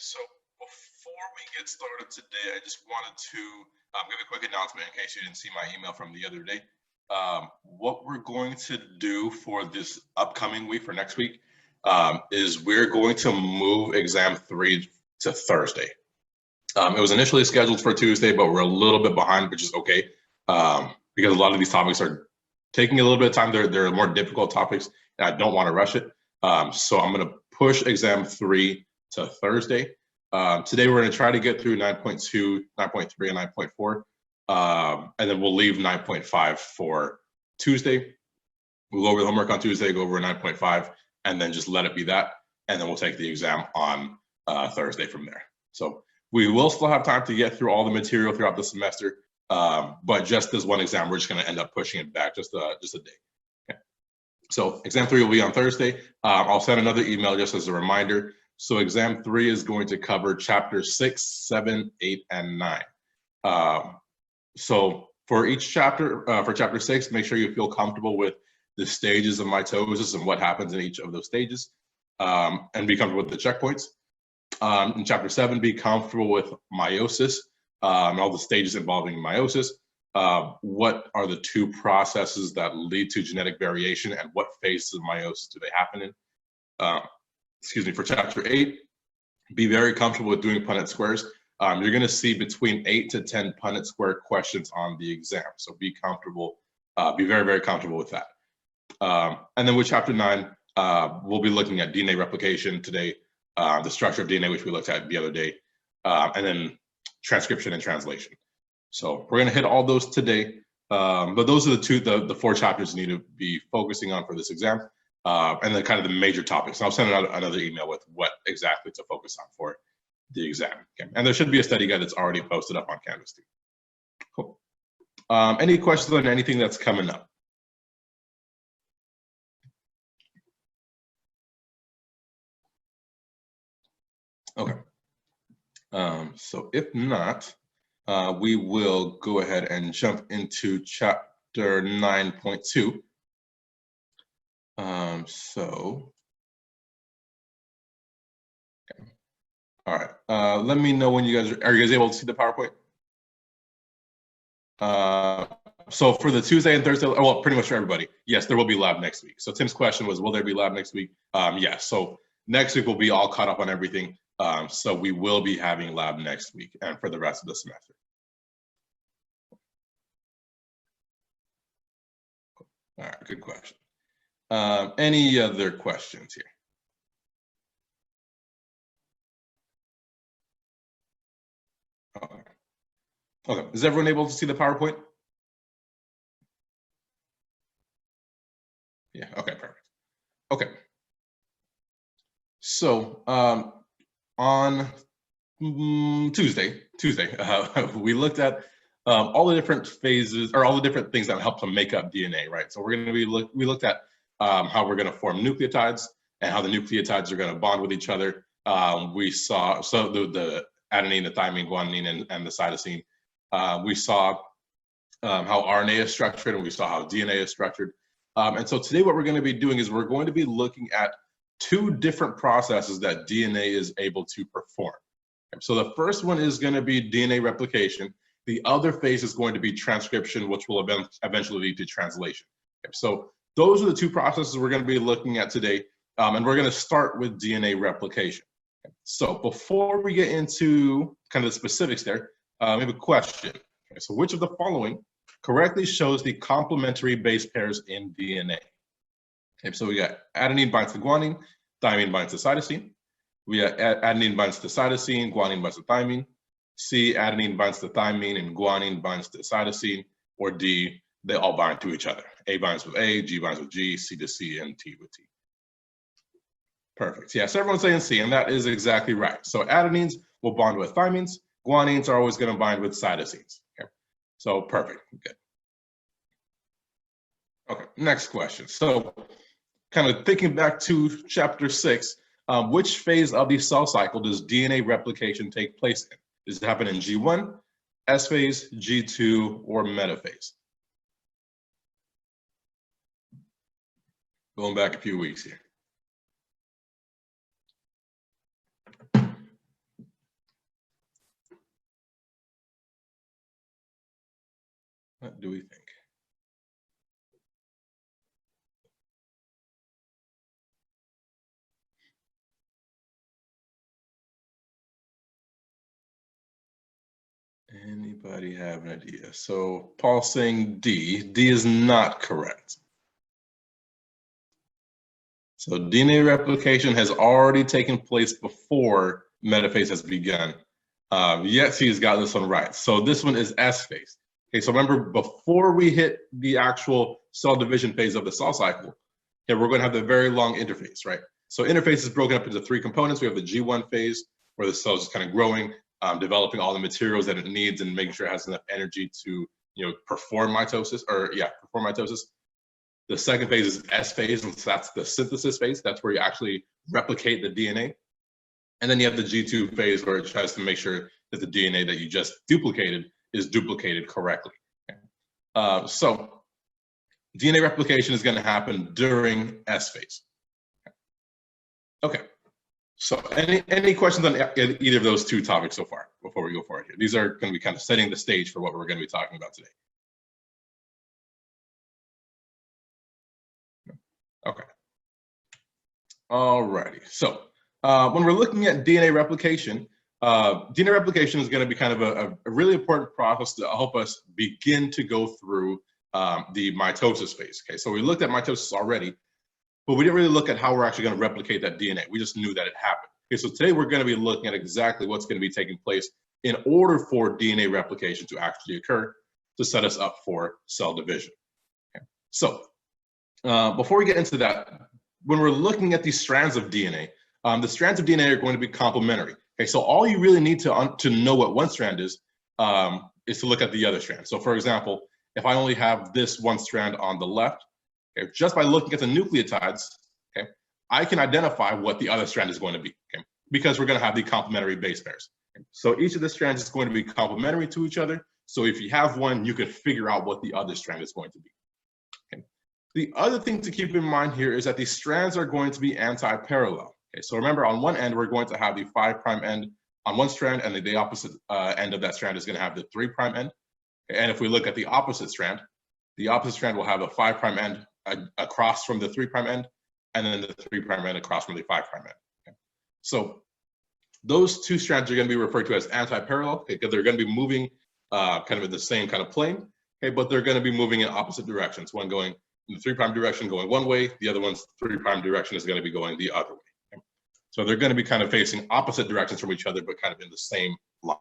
So before we get started today, I just wanted to give a quick announcement in case you didn't see my email from the other day. What we're going to do for this upcoming week, for next week, is we're going to move exam 3 to Thursday. It was initially scheduled for Tuesday, but we're a little bit behind, which is okay, because a lot of these topics are taking a little bit of time. They're more difficult topics, and I don't want to rush it. So I'm going to push exam 3 to Thursday. Today we're going to try to get through 9.2, 9.3, and 9.4, and then we'll leave 9.5 for Tuesday. We'll go over the homework on Tuesday, go over 9.5, and then just let it be that, and then we'll take the exam on Thursday from there. So we will still have time to get through all the material throughout the semester, but just this one exam, we're just going to end up pushing it back just a day. Okay. So exam 3 will be on Thursday. I'll send another email just as a reminder. So exam 3 is going to cover chapter 6, 7, 8, and 9. So for each chapter, for chapter 6, make sure you feel comfortable with the stages of mitosis and what happens in each of those stages, and be comfortable with the checkpoints. In chapter 7, be comfortable with meiosis, and all the stages involving meiosis. What are the 2 processes that lead to genetic variation, and what phases of meiosis do they happen in? For chapter 8, be very comfortable with doing Punnett squares. You're going to see between 8 to 10 Punnett square questions on the exam, so be comfortable, be very, very comfortable with that. And then with chapter 9, we'll be looking at DNA replication today, the structure of DNA, which we looked at the other day, and then transcription and translation. So we're going to hit all those today, but those are the 4 chapters you need to be focusing on for this exam. And then kind of the major topics. And I'll send out another email with what exactly to focus on for the exam. Okay. And there should be a study guide that's already posted up on Canvas too. Cool. Any questions on anything that's coming up? Okay. So if not, we will go ahead and jump into chapter 9.2. Okay. All right, let me know when you guys are you guys able to see the PowerPoint? So for the Tuesday and Thursday, well, pretty much for everybody, yes, there will be lab next week. So Tim's question was, will there be lab next week? Yes, so next week we'll be all caught up on everything. So we will be having lab next week and for the rest of the semester. All right, good question. Any other questions here? Okay, is everyone able to see the PowerPoint? Yeah, okay, perfect. Okay. So on Tuesday, we looked at all the different phases, or all the different things that help to make up DNA, right? So we're going to be we looked at how we're going to form nucleotides and how the nucleotides are going to bond with each other. We saw the adenine, the thymine, guanine, and the cytosine. We saw how RNA is structured, and we saw how DNA is structured. And so today what we're going to be doing is we're going to be looking at 2 different processes that DNA is able to perform. So the first one is going to be DNA replication. The other phase is going to be transcription, which will eventually lead to translation. So those are the 2 processes we're going to be looking at today, and we're going to start with DNA replication. So before we get into kind of the specifics there, we have a question. Okay, so which of the following correctly shows the complementary base pairs in DNA? Okay, so we got adenine binds to guanine, thymine binds to cytosine. We got adenine binds to cytosine, guanine binds to thymine. C, adenine binds to thymine, and guanine binds to cytosine. Or D, they all bind to each other. A binds with A, G binds with G, C to C, and T with T. Perfect. Yeah, so everyone's saying C, and that is exactly right. So adenines will bond with thymines. Guanines are always going to bind with cytosines. Okay, so perfect. Good. Okay, next question. So kind of thinking back to chapter 6, which phase of the cell cycle does DNA replication take place in? Does it happen in G1, S phase, G2, or metaphase? Going back a few weeks here. What do we think? Anybody have an idea? So Paul's saying D. D is not correct. So DNA replication has already taken place before metaphase has begun. Yes, he's got this one right. So this one is S phase. Okay, so remember, before we hit the actual cell division phase of the cell cycle, okay, we're going to have the very long interphase, right? So interphase is broken up into 3 components. We have the G1 phase, where the cell is kind of growing, developing all the materials that it needs and making sure it has enough energy to, perform mitosis, perform mitosis. The second phase is S phase, and so that's the synthesis phase. That's where you actually replicate the DNA. And then you have the G2 phase, where it tries to make sure that the DNA that you just duplicated is duplicated correctly. So DNA replication is going to happen during S phase. Okay. So any questions on either of those 2 topics so far before we go forward here? These are going to be kind of setting the stage for what we're going to be talking about today. Okay. All righty. So when we're looking at DNA replication is going to be kind of a really important process to help us begin to go through the mitosis phase. Okay, so we looked at mitosis already, but we didn't really look at how we're actually going to replicate that DNA. We just knew that it happened. Okay, so today we're going to be looking at exactly what's going to be taking place in order for DNA replication to actually occur to set us up for cell division. Okay. So before we get into that, when we're looking at these strands of DNA, the strands of DNA are going to be complementary. Okay, so all you really need to know what one strand is to look at the other strand. So for example, if I only have this one strand on the left, okay, just by looking at the nucleotides, okay, I can identify what the other strand is going to be, okay, because we're going to have the complementary base pairs. Okay. So each of the strands is going to be complementary to each other. So if you have one, you can figure out what the other strand is going to be. Okay. The other thing to keep in mind here is that these strands are going to be anti-parallel. Okay, so remember, on one end, we're going to have the 5' end on one strand, and the opposite end of that strand is going to have the 3' end. Okay, and if we look at the opposite strand will have a 5' end across from the 3' end, and then the 3' end across from the 5' end. Okay. So those 2 strands are going to be referred to as anti-parallel, okay, because they're going to be moving kind of in the same kind of plane, okay, but they're going to be moving in opposite directions. One going in the 3' direction going one way, the other one's 3' direction is going to be going the other way. So they're going to be kind of facing opposite directions from each other, but kind of in the same line.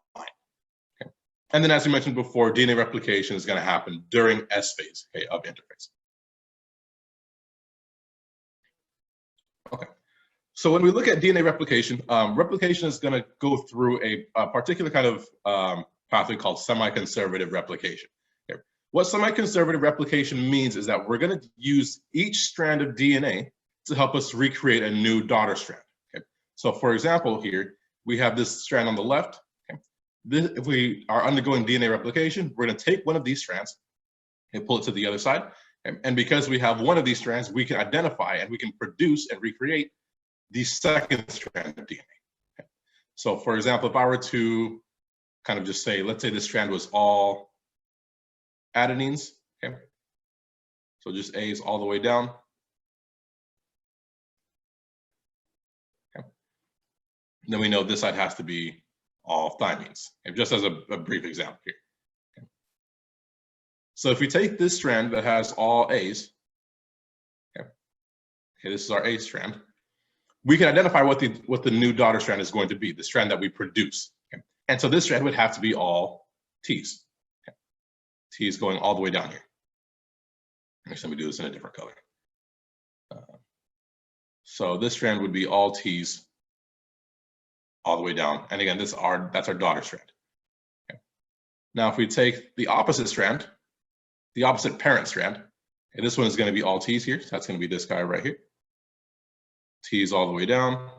Okay. And then, as we mentioned before, DNA replication is going to happen during S phase, okay, of interphase. Okay. So when we look at DNA replication, replication is going to go through a particular kind of pathway called semi-conservative replication. Okay. What semi-conservative replication means is that we're going to use each strand of DNA to help us recreate a new daughter strand. So for example, here, we have this strand on the left. Okay. If we are undergoing DNA replication, we're going to take one of these strands and pull it to the other side. And because we have one of these strands, we can identify and we can produce and recreate the second strand of DNA. Okay. So for example, if I were to kind of just say, let's say this strand was all adenines. Okay. So just A's all the way down. Then we know this side has to be all thymines, okay, just as a brief example here. Okay. So if we take this strand that has all A's, okay, this is our A strand, we can identify what the new daughter strand is going to be, the strand that we produce. Okay. And so this strand would have to be all T's. Okay. T's going all the way down here. Actually, let me do this in a different color. So this strand would be all T's all the way down. And again, that's our daughter strand. Okay. Now, if we take the opposite strand, the opposite parent strand, and this one is going to be all T's here. So that's going to be this guy right here. T's all the way down.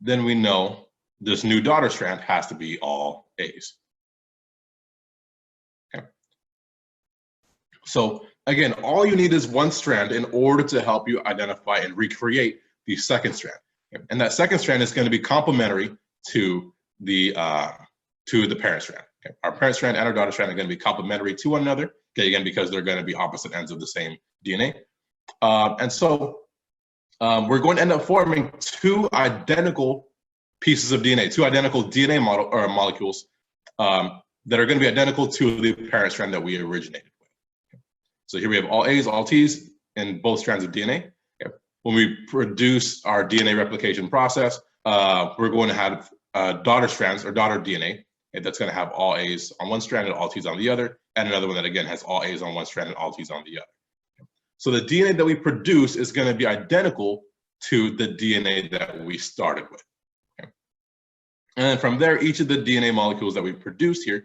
Then we know this new daughter strand has to be all A's. Okay. So again, all you need is one strand in order to help you identify and recreate the second strand. And that second strand is going to be complementary to the parent strand. Okay. Our parent strand and our daughter strand are going to be complementary to one another, okay, again, because they're going to be opposite ends of the same DNA. And so we're going to end up forming two identical pieces of DNA, two identical DNA molecules that are going to be identical to the parent strand that we originated with. Okay. So here we have all A's, all T's in both strands of DNA. Okay. When we produce our DNA replication process, we're going to have daughter strands or daughter DNA. Okay, that's going to have all A's on one strand and all T's on the other, and another one that again has all A's on one strand and all T's on the other. Okay. So the DNA that we produce is going to be identical to the DNA that we started with. Okay. And then from there, each of the DNA molecules that we produce here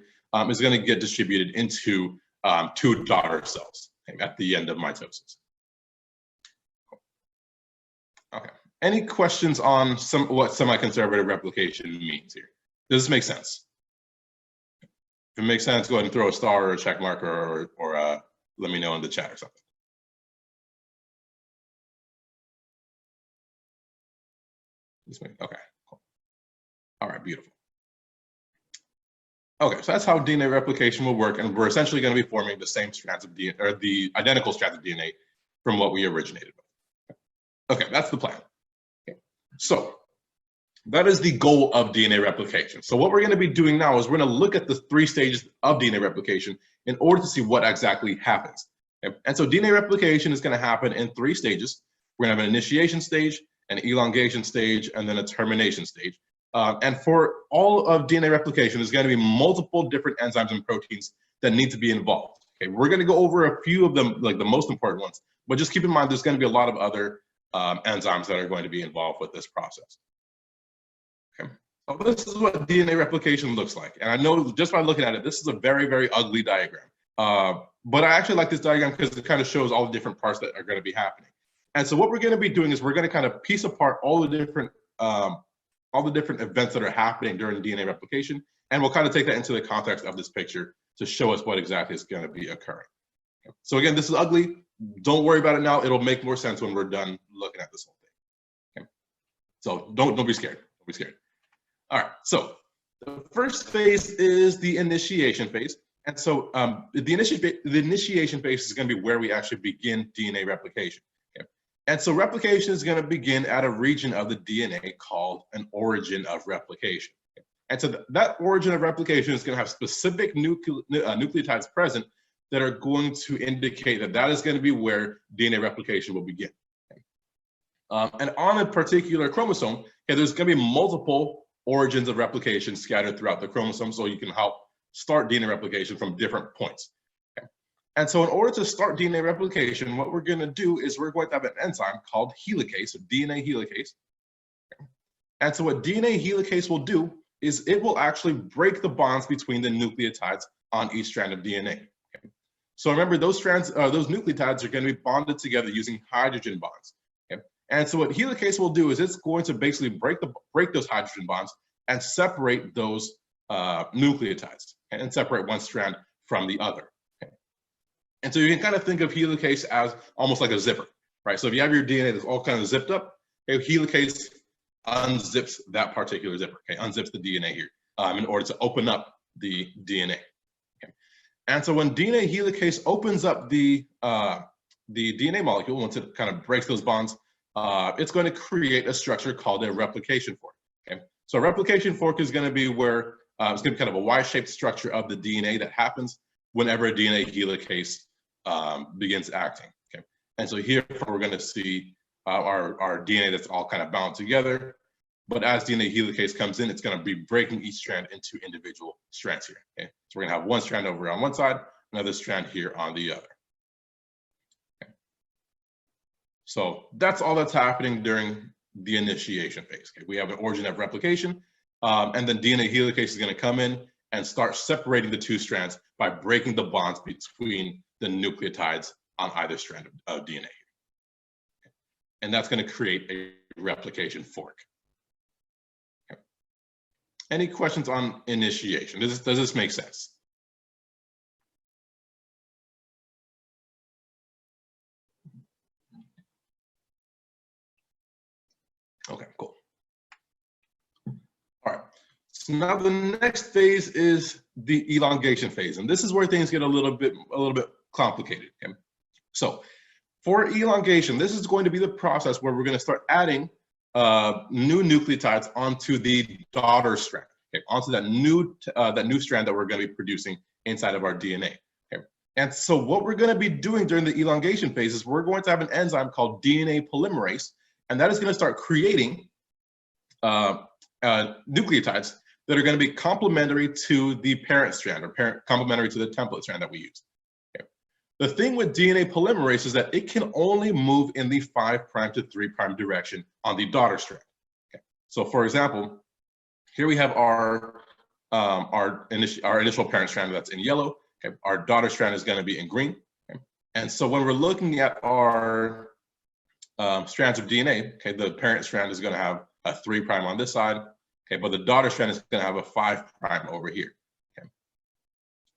is going to get distributed into two daughter cells, okay, at the end of mitosis. Okay. Any questions on what semi-conservative replication means here? Does this make sense? If it makes sense, go ahead and throw a star or a check mark or let me know in the chat or something. Okay, cool. All right, beautiful. Okay, so that's how DNA replication will work, and we're essentially going to be forming the same strands of DNA, or the identical strands of DNA from what we originated with. Okay, that's the plan. Okay. So that is the goal of DNA replication. So what we're going to be doing now is we're going to look at the 3 stages of DNA replication in order to see what exactly happens. Okay. And so DNA replication is going to happen in 3 stages. We're going to have an initiation stage, an elongation stage, and then a termination stage. And for all of DNA replication, there's going to be multiple different enzymes and proteins that need to be involved. Okay, we're going to go over a few of them, like the most important ones, but just keep in mind there's going to be a lot of other enzymes that are going to be involved with this process. Okay, so this is what DNA replication looks like. And I know just by looking at it, this is a very, very ugly diagram. But I actually like this diagram because it kind of shows all the different parts that are going to be happening. And so what we're going to be doing is we're going to kind of piece apart all the different events that are happening during DNA replication, and we'll kind of take that into the context of this picture to show us what exactly is going to be occurring. Okay. So again, this is ugly. Don't worry about it now. It'll make more sense when we're done looking at this whole thing. Okay. So don't be scared. Don't be scared. All right. So the first phase is the initiation phase, and so the initiation phase is going to be where we actually begin DNA replication. And so replication is going to begin at a region of the DNA called an origin of replication. And so that origin of replication is going to have specific nucleotides present that are going to indicate that that is going to be where DNA replication will begin. And on a particular chromosome, okay, there's going to be multiple origins of replication scattered throughout the chromosome, so you can help start DNA replication from different points. And so in order to start DNA replication, what we're going to do is we're going to have an enzyme called helicase, or DNA helicase. And so what DNA helicase will do is it will actually break the bonds between the nucleotides on each strand of DNA. Okay. So remember, those strands, those nucleotides are going to be bonded together using hydrogen bonds. Okay. And so what helicase will do is it's going to basically break those hydrogen bonds and separate those nucleotides, and separate one strand from the other. And so you can kind of think of helicase as almost like a zipper, right? So if you have your DNA that's all kind of zipped up, okay, helicase unzips that particular zipper, okay, unzips the DNA here in order to open up the DNA. Okay. And so when DNA helicase opens up the DNA molecule, once it kind of breaks those bonds, it's going to create a structure called a replication fork. Okay. So a replication fork is going to be where it's going to be kind of a Y-shaped structure of the DNA that happens whenever a DNA helicase begins acting. Okay, and so here we're going to see our DNA that's all kind of bound together. But as DNA helicase comes in, it's going to be breaking each strand into individual strands here. Okay, so we're going to have one strand over on one side, another strand here on the other. Okay. So that's all that's happening during the initiation phase. Okay, we have an origin of replication, and then DNA helicase is going to come in and start separating the two strands by breaking the bonds between the nucleotides on either strand of DNA. And that's going to create a replication fork. Okay. Any questions on initiation? Does this make sense? Okay, cool. All right. So now the next phase is the elongation phase, and this is where things get a little bit complicated. Okay? So for elongation, this is going to be the process where we're going to start adding new nucleotides onto the daughter strand, okay? Onto that new strand that we're going to be producing inside of our DNA. Okay? And so what we're going to be doing during the elongation phase is we're going to have an enzyme called DNA polymerase, and that is going to start creating nucleotides that are going to be complementary to the parent strand, or complementary to the template strand that we use. Okay. The thing with DNA polymerase is that it can only move in the 5' to 3' direction on the daughter strand. Okay. So for example, here we have our initial parent strand that's in yellow. Okay. Our daughter strand is going to be in green. Okay. And so when we're looking at our strands of DNA, okay, the parent strand is going to have a 3' on this side. Okay, but the daughter strand is going to have a 5' over here. Okay.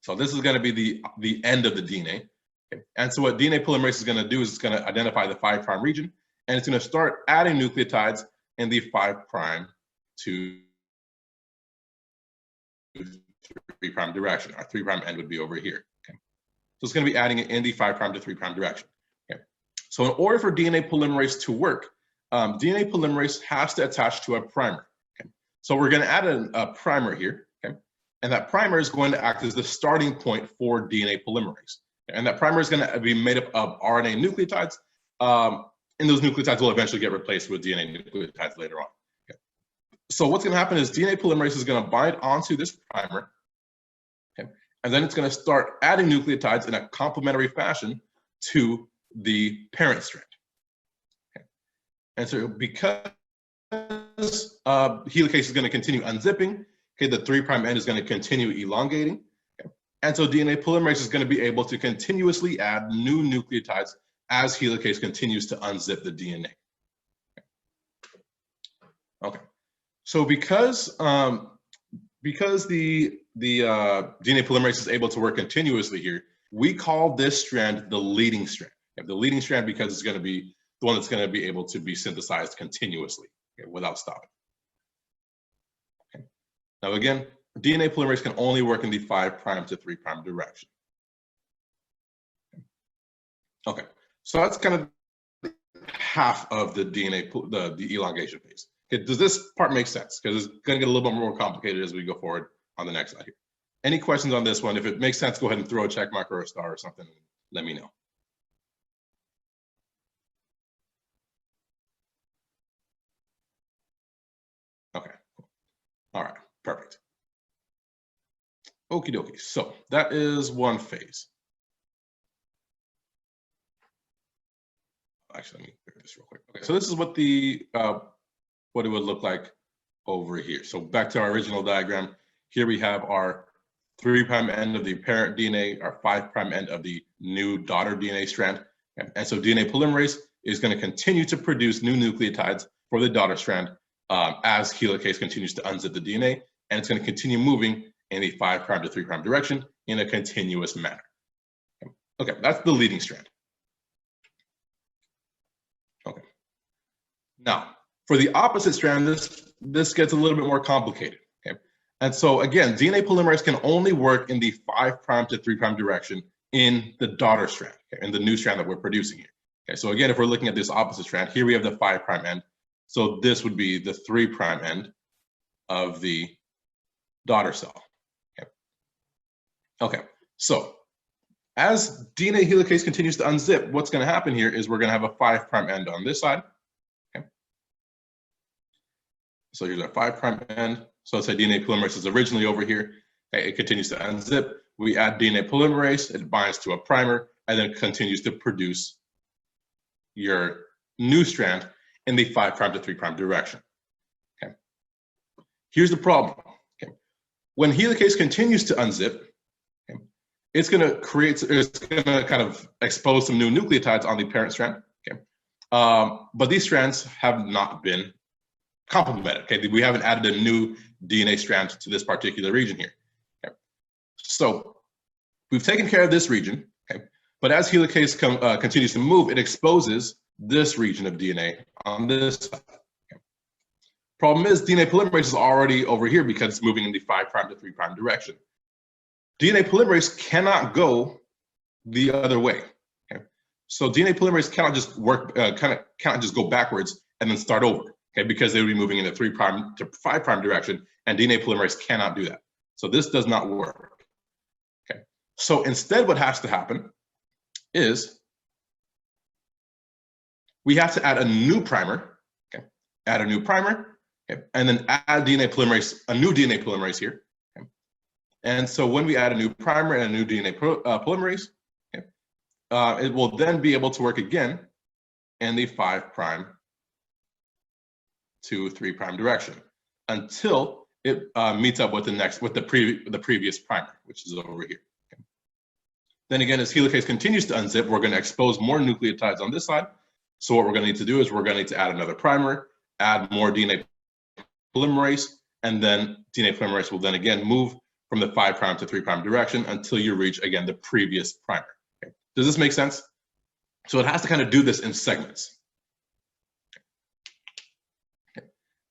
So this is going to be the end of the DNA. Okay. And so what DNA polymerase is going to do is it's going to identify the 5' region, and it's going to start adding nucleotides in the 5' to 3' direction. Our 3' end would be over here. Okay. So it's going to be adding it in the 5' to 3' direction. Okay. So in order for DNA polymerase to work, DNA polymerase has to attach to a primer. So we're going to add a primer here, okay? And that primer is going to act as the starting point for DNA polymerase. And that primer is going to be made up of RNA nucleotides, and those nucleotides will eventually get replaced with DNA nucleotides later on. Okay. So what's going to happen is DNA polymerase is going to bind onto this primer, okay? And then it's going to start adding nucleotides in a complementary fashion to the parent strand. Okay. And so because helicase is going to continue unzipping, okay, the 3' end is going to continue elongating, okay? And so DNA polymerase is going to be able to continuously add new nucleotides as helicase continues to unzip the DNA. Okay, so because the DNA polymerase is able to work continuously here, we call this strand the leading strand. The leading strand because it's going to be the one that's going to be able to be synthesized continuously, okay, without stopping. Okay. Now again, DNA polymerase can only work in the 5' to 3' direction. Okay, so that's kind of half of the DNA, the elongation phase. Okay, does this part make sense? Because it's going to get a little bit more complicated as we go forward on the next slide here. Any questions on this one? If it makes sense, go ahead and throw a check mark or a star or something. Let me know. Okay, cool. All right, perfect. Okie dokie, so that is one phase. Actually, let me clear this real quick. Okay, so this is what what it would look like over here. So back to our original diagram, here we have our 3' end of the parent DNA, our 5' end of the new daughter DNA strand. And so DNA polymerase is going to continue to produce new nucleotides for the daughter strand as helicase continues to unzip the DNA, and it's going to continue moving in the 5' to 3' direction in a continuous manner. Okay, that's the leading strand. Okay. Now, for the opposite strand, this gets a little bit more complicated. Okay, and so again, DNA polymerase can only work in the 5' to 3' direction in the daughter strand, okay, in the new strand that we're producing here. Okay, so again, if we're looking at this opposite strand, here we have the 5' end. So this would be the 3' end of the daughter cell. Okay. Okay, so as DNA helicase continues to unzip, what's going to happen here is we're going to have a 5' end on this side. Okay. So here's our 5' end. So let's say DNA polymerase is originally over here. Okay, it continues to unzip. We add DNA polymerase, it binds to a primer, and then continues to produce your new strand in the 5' to 3' direction. Okay. Here's the problem. Okay. When helicase continues to unzip, okay, it's going to kind of expose some new nucleotides on the parent strand. Okay. But these strands have not been complemented. Okay. We haven't added a new DNA strand to this particular region here. Okay. So we've taken care of this region. Okay. But as helicase continues to move, it exposes this region of DNA on this side. Okay. Problem is DNA polymerase is already over here because it's moving in the 5' to 3' direction. DNA polymerase cannot go the other way. Okay? So DNA polymerase cannot just work, cannot just go backwards and then start over. Okay, because they would be moving in the 3' to 5' direction, and DNA polymerase cannot do that. So this does not work. Okay, so instead, what has to happen is we have to add a new primer. Okay, add a new primer, okay, and then add DNA polymerase, a new DNA polymerase here. Okay, and so when we add a new primer and a new DNA polymerase, okay, it will then be able to work again in the 5' to 3' direction until it meets up with the previous primer, which is over here. Okay. Then again, as helicase continues to unzip, we're going to expose more nucleotides on this side. So what we're going to need to do is we're going to need to add another primer, add more DNA polymerase, and then DNA polymerase will then again move from the 5' to 3' direction until you reach again the previous primer. Okay. Does this make sense? So it has to kind of do this in segments.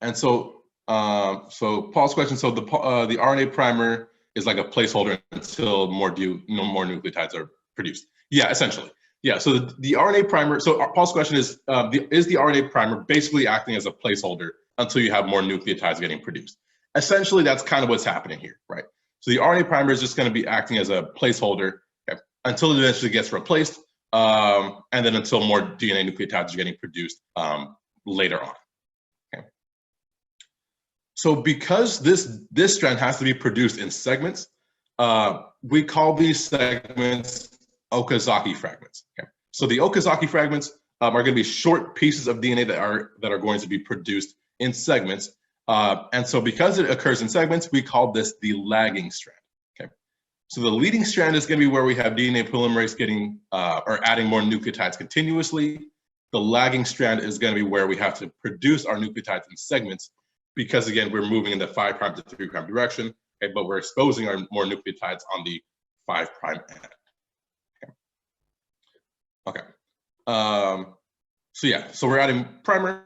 And so, Paul's question, so the RNA primer is like a placeholder until more nucleotides are produced. Yeah, essentially. Yeah, so the RNA primer, so Paul's question is the RNA primer basically acting as a placeholder until you have more nucleotides getting produced? Essentially, that's kind of what's happening here, right? So the RNA primer is just going to be acting as a placeholder, okay, until it eventually gets replaced, and then until more DNA nucleotides are getting produced later on. So because this strand has to be produced in segments, we call these segments Okazaki fragments. Okay? So the Okazaki fragments are going to be short pieces of DNA that are going to be produced in segments. And so because it occurs in segments, we call this the lagging strand. Okay? So the leading strand is going to be where we have DNA polymerase getting or adding more nucleotides continuously. The lagging strand is going to be where we have to produce our nucleotides in segments, because again, we're moving in the 5' to 3' direction, okay, but we're exposing our more nucleotides on the 5' end. Okay. So yeah, so we're adding primer,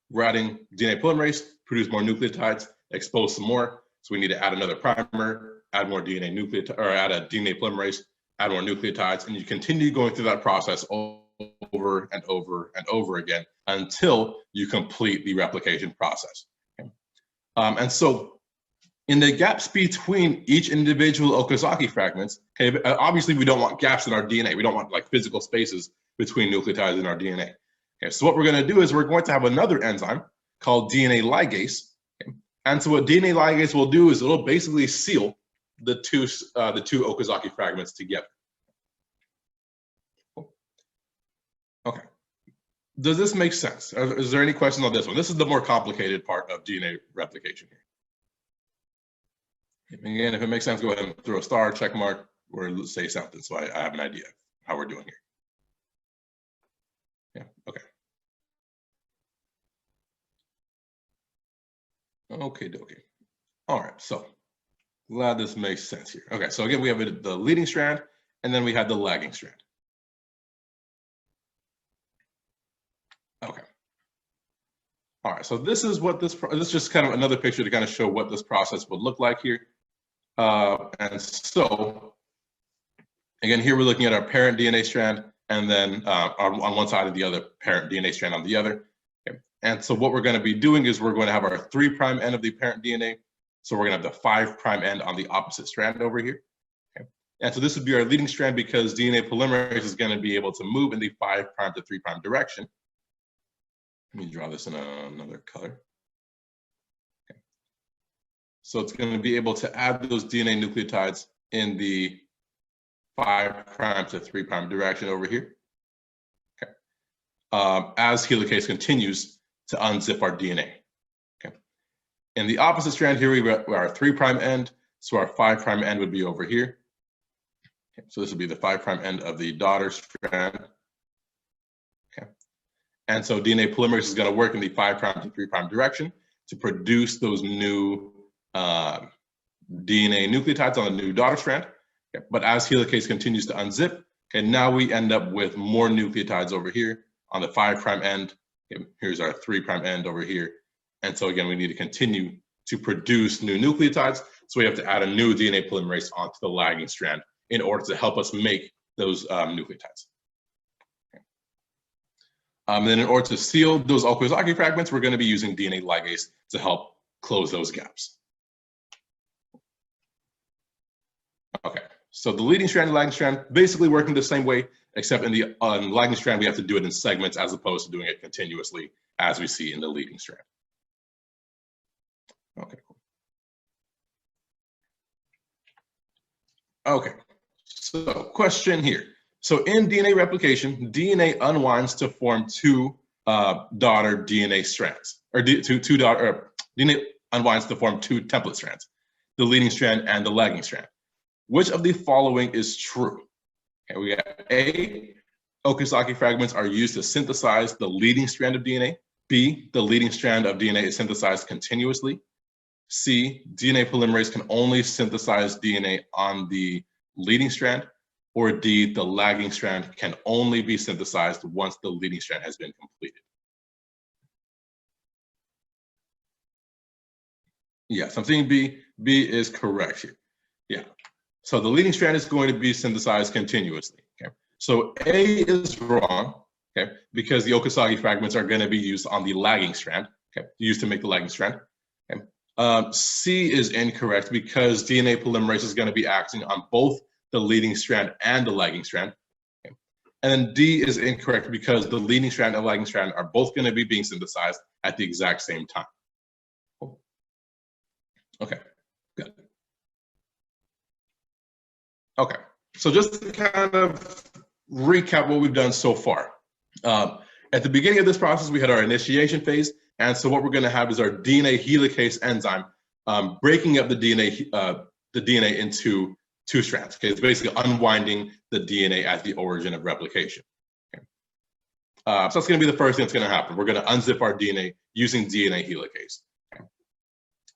we're adding DNA polymerase, produce more nucleotides, expose some more. So we need to add another primer, add more DNA nucleotide, or add a DNA polymerase, add more nucleotides, and you continue going through that process over and over and over again until you complete the replication process. And so in the gaps between each individual Okazaki fragments, okay, obviously we don't want gaps in our DNA. We don't want like physical spaces between nucleotides in our DNA. Okay, so what we're going to do is we're going to have another enzyme called DNA ligase. Okay? And so what DNA ligase will do is it'll basically seal the two Okazaki fragments together. Okay. Does this make sense? Is there any questions on this one? This is the more complicated part of DNA replication here. Again, if it makes sense, go ahead and throw a star, check mark, or say something so I have an idea how we're doing here. Yeah, okay. Okay, dokie. All right, so glad this makes sense here. Okay, so again, we have the leading strand, and then we have the lagging strand. Okay. All right, so this is what this is just kind of another picture to kind of show what this process would look like here. And so, again, here we're looking at our parent DNA strand, and then on one side of the other parent DNA strand on the other. Okay. And so what we're going to be doing is we're going to have our 3' end of the parent DNA. So we're going to have the 5' end on the opposite strand over here. Okay. And so this would be our leading strand because DNA polymerase is going to be able to move in the 5' to 3' direction. Let me draw this in another color. Okay. So it's going to be able to add those DNA nucleotides in the 5' to 3' direction over here. Okay. As helicase continues to unzip our DNA. Okay. In the opposite strand here, we have our 3' end. So our 5' end would be over here. Okay. So this would be the 5' end of the daughter strand. Okay. And so DNA polymerase is going to work in the 5' to 3' direction to produce those new DNA nucleotides on the new daughter strand. Okay. But as helicase continues to unzip, okay, now we end up with more nucleotides over here on the 5' end. Okay. Here's our 3' end over here. And so again, we need to continue to produce new nucleotides. So we have to add a new DNA polymerase onto the lagging strand in order to help us make those nucleotides. Then in order to seal those Okazaki fragments, we're going to be using DNA ligase to help close those gaps. Okay, so the leading strand and lagging strand basically working the same way, except in the lagging strand, we have to do it in segments as opposed to doing it continuously as we see in the leading strand. Okay, cool. Okay, so question here. So in DNA replication, DNA unwinds to form two daughter DNA strands, or DNA unwinds to form two template strands, the leading strand and the lagging strand. Which of the following is true? Okay, we got A, Okazaki fragments are used to synthesize the leading strand of DNA. B, the leading strand of DNA is synthesized continuously. C, DNA polymerase can only synthesize DNA on the leading strand. Or D, the lagging strand can only be synthesized once the leading strand has been completed. Yes, I'm seeing B. B is correct here. Yeah. So the leading strand is going to be synthesized continuously. Okay. So A is wrong, okay, because the Okazaki fragments are going to be used on the lagging strand, okay, used to make the lagging strand. Okay. C is incorrect because DNA polymerase is going to be acting on both the leading strand and the lagging strand. Okay. And then D is incorrect because the leading strand and lagging strand are both going to be being synthesized at the exact same time. Cool. Okay, good. Okay, so just to kind of recap what we've done so far. At the beginning of this process, we had our initiation phase. And so what we're going to have is our DNA helicase enzyme breaking up the DNA into two strands. Okay, it's basically unwinding the DNA at the origin of replication. Okay. So that's going to be the first thing that's going to happen. We're going to unzip our DNA using DNA helicase. Okay.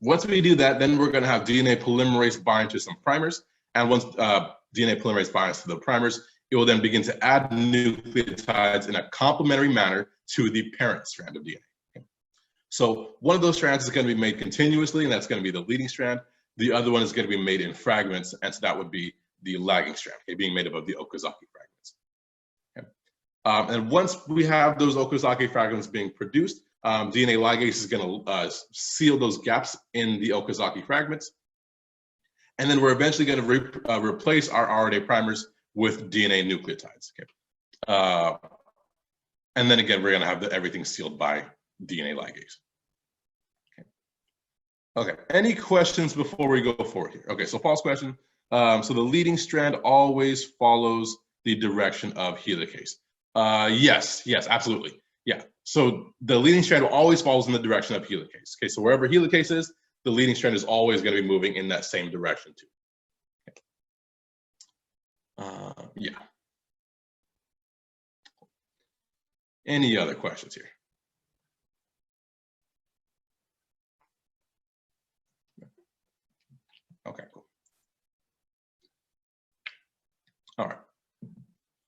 Once we do that, then we're going to have DNA polymerase bind to some primers. And once DNA polymerase binds to the primers, it will then begin to add nucleotides in a complementary manner to the parent strand of DNA. Okay. So one of those strands is going to be made continuously, and that's going to be the leading strand. The other one is going to be made in fragments, and so that would be the lagging strand, okay, being made up of the Okazaki fragments. Okay. And once we have those Okazaki fragments being produced, DNA ligase is going to seal those gaps in the Okazaki fragments. And then we're eventually going to replace our RNA primers with DNA nucleotides. Okay. And then again, we're going to have everything sealed by DNA ligase. Okay, any questions before we go forward here? Okay, so false question. So the leading strand always follows the direction of helicase. Yes, absolutely. Yeah, so the leading strand always follows in the direction of helicase. Okay, so wherever helicase is, the leading strand is always going to be moving in that same direction too. Okay. Yeah. Any other questions here? Okay, cool. All right.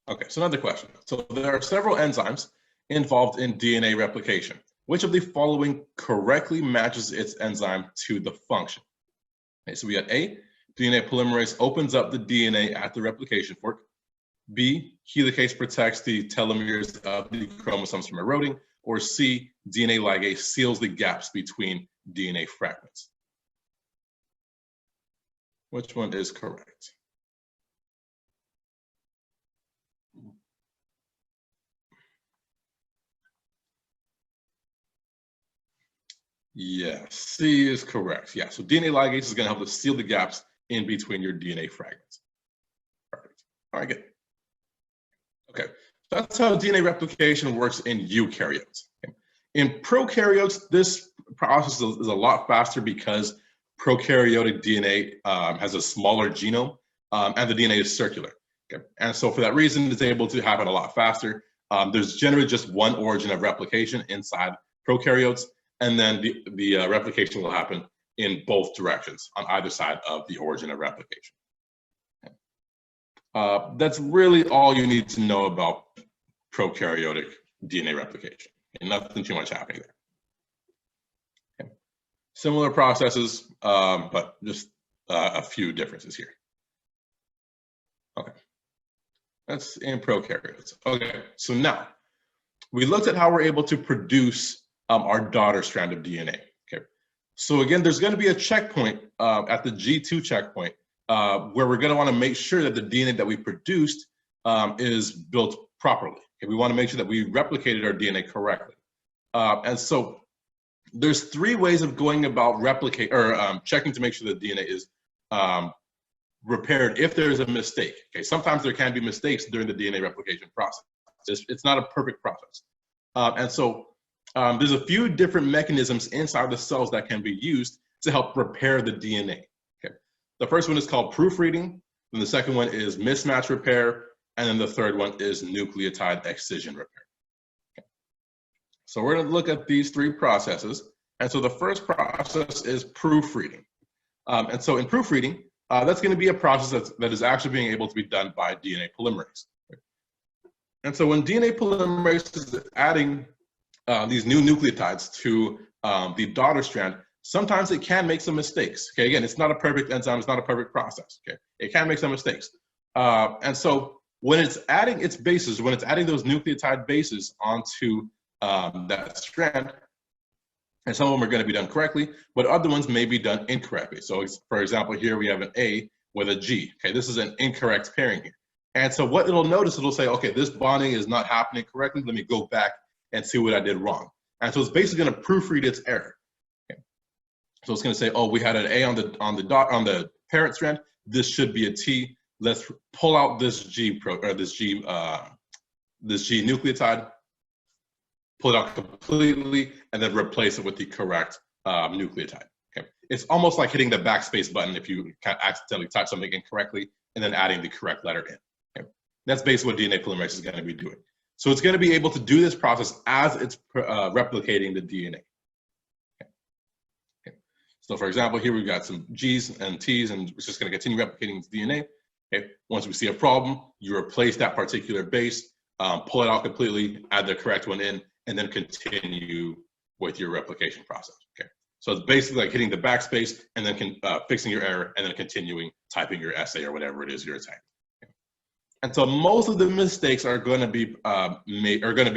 Okay, so another question. So there are several enzymes involved in DNA replication. Which of the following correctly matches its enzyme to the function? Okay, so we got A, DNA polymerase opens up the DNA at the replication fork. B, helicase protects the telomeres of the chromosomes from eroding. Or C, DNA ligase seals the gaps between DNA fragments. Which one is correct? Yeah, C is correct. Yeah, so DNA ligase is going to help us seal the gaps in between your DNA fragments. Perfect. All right, good. Okay, so that's how DNA replication works in eukaryotes. Okay. In prokaryotes, this process is a lot faster because prokaryotic DNA has a smaller genome and the DNA is circular. Okay. And so for that reason, it's able to happen a lot faster. There's generally just one origin of replication inside prokaryotes, and then the replication will happen in both directions on either side of the origin of replication. Okay. That's really all you need to know about prokaryotic DNA replication. And nothing too much happening there. Similar processes, but just a few differences here. Okay, that's in prokaryotes. Okay, so now we looked at how we're able to produce our daughter strand of DNA. Okay, so again, there's going to be a checkpoint at the G2 checkpoint where we're going to want to make sure that the DNA that we produced is built properly. Okay, we want to make sure that we replicated our DNA correctly. And so there's three ways of going about checking to make sure the DNA is repaired if there is a mistake. Okay, sometimes there can be mistakes during the DNA replication process. It's not a perfect process. And so there's a few different mechanisms inside the cells that can be used to help repair the DNA. Okay, the first one is called proofreading, and the second one is mismatch repair, and then the third one is nucleotide excision repair. Okay. So we're going to look at these three processes. And so the first process is proofreading. And so in proofreading, that's going to be a process that is actually being able to be done by DNA polymerase. And so when DNA polymerase is adding these new nucleotides to the daughter strand, sometimes it can make some mistakes. Okay, again, it's not a perfect enzyme, it's not a perfect process. Okay, it can make some mistakes. And so when it's adding its bases, when it's adding those nucleotide bases onto that strand, and some of them are going to be done correctly, but other ones may be done incorrectly. So for example, here we have an A with a G. Okay, this is an incorrect pairing here. And so what it'll notice, it'll say, okay, this bonding is not happening correctly. Let me go back and see what I did wrong. And so it's basically going to proofread its error. Okay. So it's going to say, oh, we had an A on the parent strand. This should be a T. Let's pull out this G nucleotide, pull it out completely, and then replace it with the correct nucleotide. Okay. It's almost like hitting the backspace button if you accidentally type something incorrectly and then adding the correct letter in. Okay. That's basically what DNA polymerase is going to be doing. So it's going to be able to do this process as it's replicating the DNA. Okay. Okay. So for example, here we've got some G's and T's, and it's just going to continue replicating the DNA. Okay. Once we see a problem, you replace that particular base, pull it out completely, add the correct one in, and then continue with your replication process. Okay, so it's basically like hitting the backspace and then fixing your error and then continuing typing your essay or whatever it is you're typing. Okay. And so most of the mistakes are going to be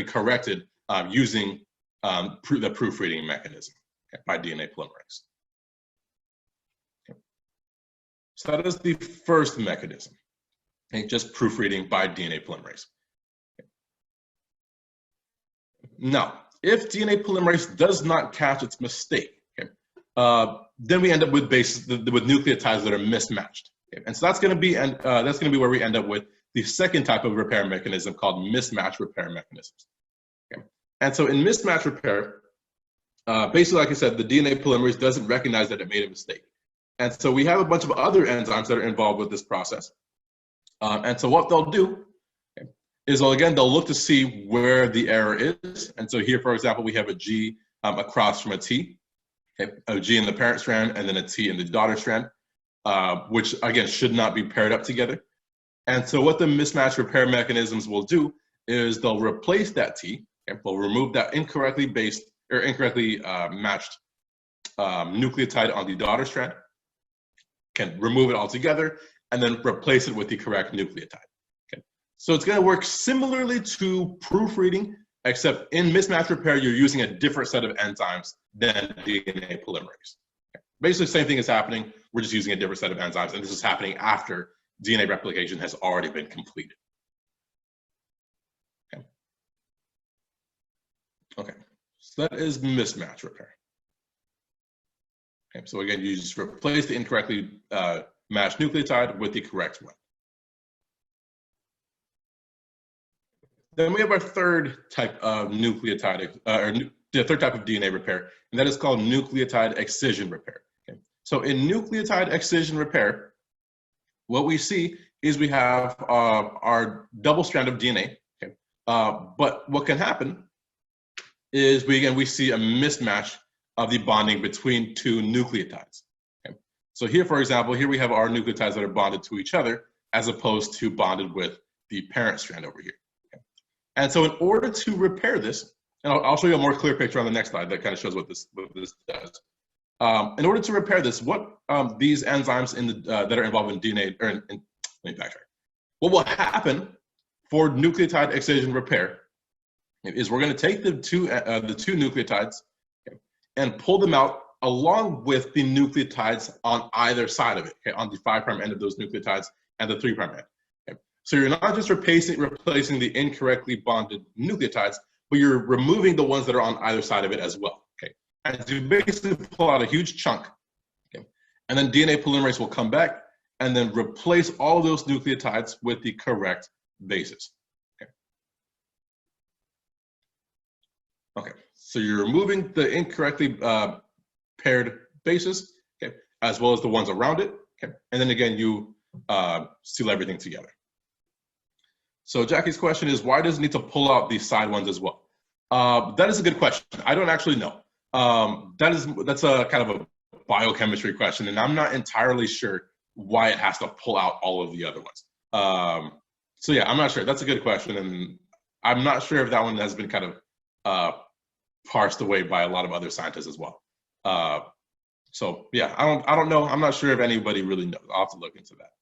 corrected using the proofreading mechanism, okay, by DNA polymerase. Okay. So that is the first mechanism, okay, just proofreading by DNA polymerase. Now, if DNA polymerase does not catch its mistake, okay, then we end up with with nucleotides that are mismatched. Okay? And so that's going to be where we end up with the second type of repair mechanism called mismatch repair mechanisms. Okay? And so in mismatch repair, basically, like I said, the DNA polymerase doesn't recognize that it made a mistake. And so we have a bunch of other enzymes that are involved with this process. And so what they'll do is, well, again, they'll look to see where the error is. And so here, for example, we have a G across from a T, okay? A G in the parent strand and then a T in the daughter strand, which again, should not be paired up together. And so what the mismatch repair mechanisms will do is they'll replace that T, okay? They'll remove that incorrectly matched nucleotide on the daughter strand, can remove it altogether, and then replace it with the correct nucleotide. So it's going to work similarly to proofreading, except in mismatch repair, you're using a different set of enzymes than DNA polymerase. Okay. Basically, the same thing is happening. We're just using a different set of enzymes, and this is happening after DNA replication has already been completed. Okay. Okay. So that is mismatch repair. Okay. So again, you just replace the incorrectly matched nucleotide with the correct one. Then we have our third type of nucleotide, the third type of DNA repair, and that is called nucleotide excision repair. Okay. So in nucleotide excision repair, what we see is we have our double strand of DNA. Okay. But what can happen is we see a mismatch of the bonding between two nucleotides. Okay. So here, for example, here we have our nucleotides that are bonded to each other as opposed to bonded with the parent strand over here. And so in order to repair this, and I'll show you a more clear picture on the next slide that kind of shows what this does. In order to repair this, what these enzymes in the, that are involved in DNA, or let me backtrack. What will happen for nucleotide excision repair is we're going to take the two nucleotides, okay, and pull them out along with the nucleotides on either side of it, okay, on the 5' end of those nucleotides and the 3' end. Okay. So you're not just replacing the incorrectly bonded nucleotides, but you're removing the ones that are on either side of it as well. Okay. And you basically pull out a huge chunk, okay, and then DNA polymerase will come back and then replace all of those nucleotides with the correct bases. Okay, so you're removing the incorrectly paired bases, okay, as well as the ones around it, okay, and then again you seal everything together. So Jackie's question is, why does it need to pull out these side ones as well? That is a good question. I don't actually know. That's a kind of a biochemistry question, and I'm not entirely sure why it has to pull out all of the other ones. So yeah, I'm not sure. That's a good question, and I'm not sure if that one has been kind of parsed away by a lot of other scientists as well. So yeah, I don't know. I'm not sure if anybody really knows. I'll have to look into that.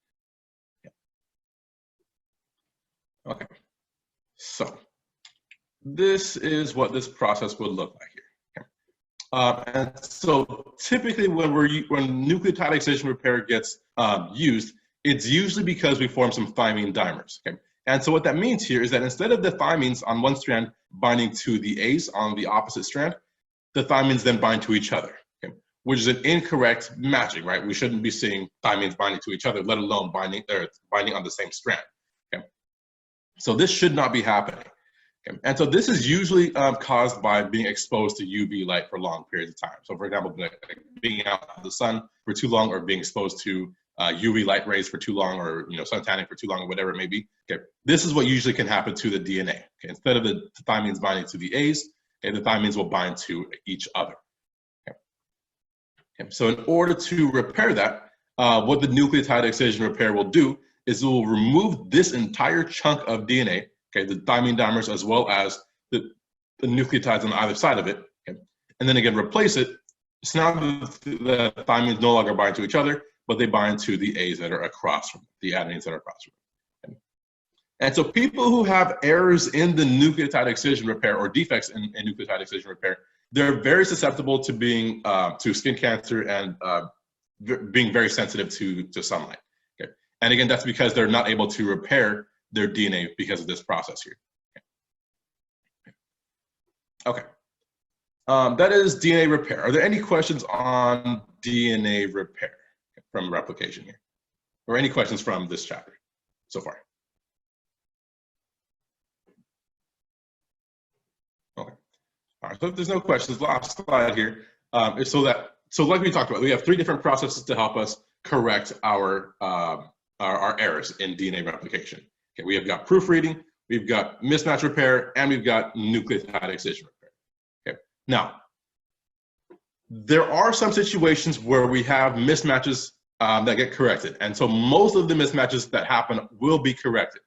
Yeah. Okay. So this is what this process would look like here. Okay. And so typically when nucleotide excision repair gets used, it's usually because we form some thymine dimers. Okay. And so what that means here is that instead of the thymines on one strand binding to the A's on the opposite strand, the thymines then bind to each other, okay, which is an incorrect matching, right? We shouldn't be seeing thymines binding to each other, let alone binding on the same strand. Okay? So this should not be happening. Okay? And so this is usually caused by being exposed to UV light for long periods of time. So for example, being out in the sun for too long, or being exposed to UV light rays for too long, or sun tanning for too long, or whatever it may be. Okay, this is what usually can happen to the DNA. Okay, instead of the thymines binding to the A's, okay, the thymines will bind to each other. Okay. Okay, so in order to repair that, what the nucleotide excision repair will do is it will remove this entire chunk of DNA, okay, the thymine dimers as well as the nucleotides on either side of it, okay, and then again replace it. So now the thymines no longer bind to each other, but they bind to the A's that are across from the adenines that are across from them. And so people who have errors in the nucleotide excision repair or defects in nucleotide excision repair, they're very susceptible to being to skin cancer and being very sensitive to sunlight. Okay, and again, that's because they're not able to repair their DNA because of this process here. Okay, that is DNA repair. Are there any questions on DNA repair from replication here, or any questions from this chapter so far? Okay. All right. So if there's no questions, last slide here is so like we talked about, we have 3 different processes to help us correct our errors in DNA replication. Okay. We have got proofreading, we've got mismatch repair, and we've got nucleotide excision repair. Okay. Now, there are some situations where we have mismatches that get corrected. And so most of the mismatches that happen will be corrected.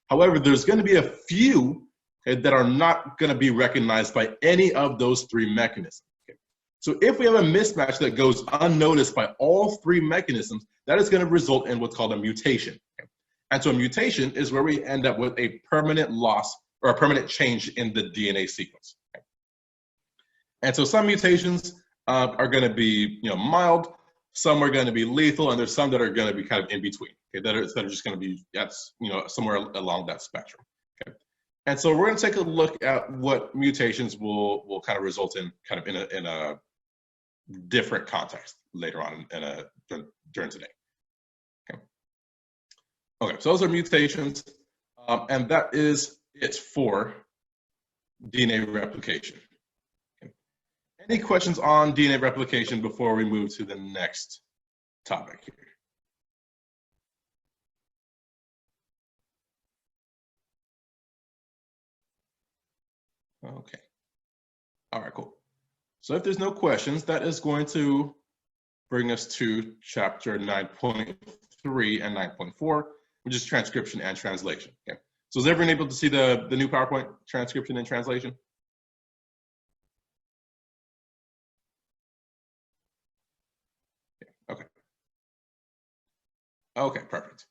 However, there's going to be a few, okay, that are not going to be recognized by any of those 3 mechanisms. Okay? So if we have a mismatch that goes unnoticed by all 3 mechanisms, that is going to result in what's called a mutation. Okay? And so a mutation is where we end up with a permanent loss or a permanent change in the DNA sequence. Okay? And so some mutations are going to be mild, some are going to be lethal, and there's some that are going to be kind of in between, okay, that are just going to be somewhere along that spectrum. Okay, and so we're going to take a look at what mutations will kind of result in kind of in a different context later on during today. Okay. Okay, so those are mutations, and that is it for DNA replication. Any questions on DNA replication before we move to the next topic here? Okay. All right, cool. So if there's no questions, that is going to bring us to chapter 9.3 and 9.4, which is transcription and translation. Okay. So is everyone able to see the new PowerPoint, transcription and translation? Okay, perfect.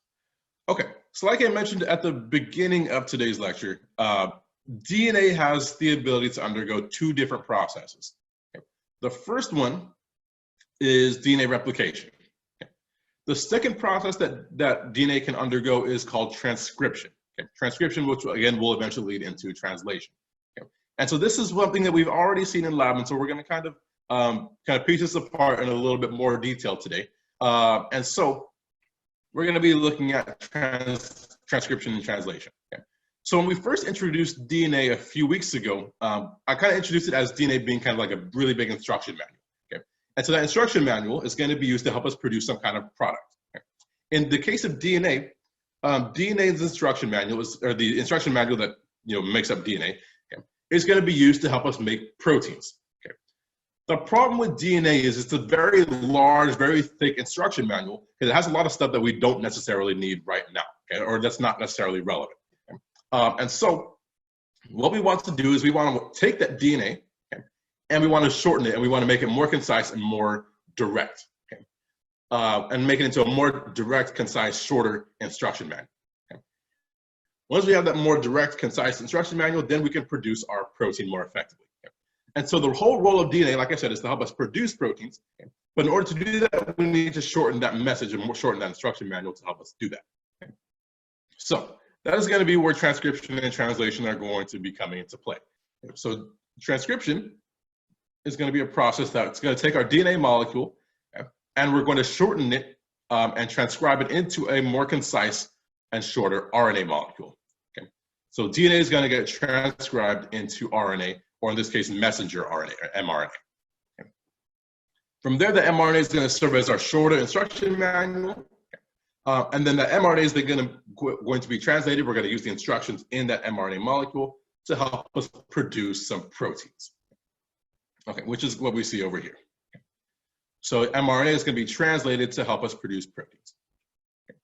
Okay, so like I mentioned at the beginning of today's lecture, DNA has the ability to undergo two different processes. Okay. The first one is DNA replication. Okay. The second process that DNA can undergo is called transcription. Okay. Transcription, which again will eventually lead into translation. Okay. And so this is something that we've already seen in lab, and so we're going to kind of piece this apart in a little bit more detail today. And so we're going to be looking at transcription and translation. Okay. So when we first introduced DNA a few weeks ago, I kind of introduced it as DNA being kind of like a really big instruction manual. Okay. And so that instruction manual is going to be used to help us produce some kind of product. Okay. In the case of DNA, DNA's instruction manual or the instruction manual that makes up DNA, okay, is going to be used to help us make proteins. Okay. The problem with DNA is it's a very large, very thick instruction manual because it has a lot of stuff that we don't necessarily need right now, okay, or that's not necessarily relevant. Okay. And so what we want to do is we want to take that DNA, okay, and we want to shorten it, and we want to make it more concise and more direct, okay, and make it into a more direct, concise, shorter instruction manual. Okay. Once we have that more direct, concise instruction manual, then we can produce our protein more effectively. Okay. And so the whole role of DNA, like I said, is to help us produce proteins. Okay. But in order to do that, we need to shorten that message and shorten that instruction manual to help us do that. Okay. So that is going to be where transcription and translation are going to be coming into play. Okay. So transcription is going to be a process that's going to take our DNA molecule, okay, and we're going to shorten it and transcribe it into a more concise and shorter RNA molecule. Okay. So DNA is going to get transcribed into RNA, or in this case, messenger RNA, or mRNA. Okay. From there, the mRNA is going to serve as our shorter instruction manual. And then the mRNA is going to be translated. We're going to use the instructions in that mRNA molecule to help us produce some proteins. Okay, which is what we see over here. Okay. So mRNA is going to be translated to help us produce proteins. Okay.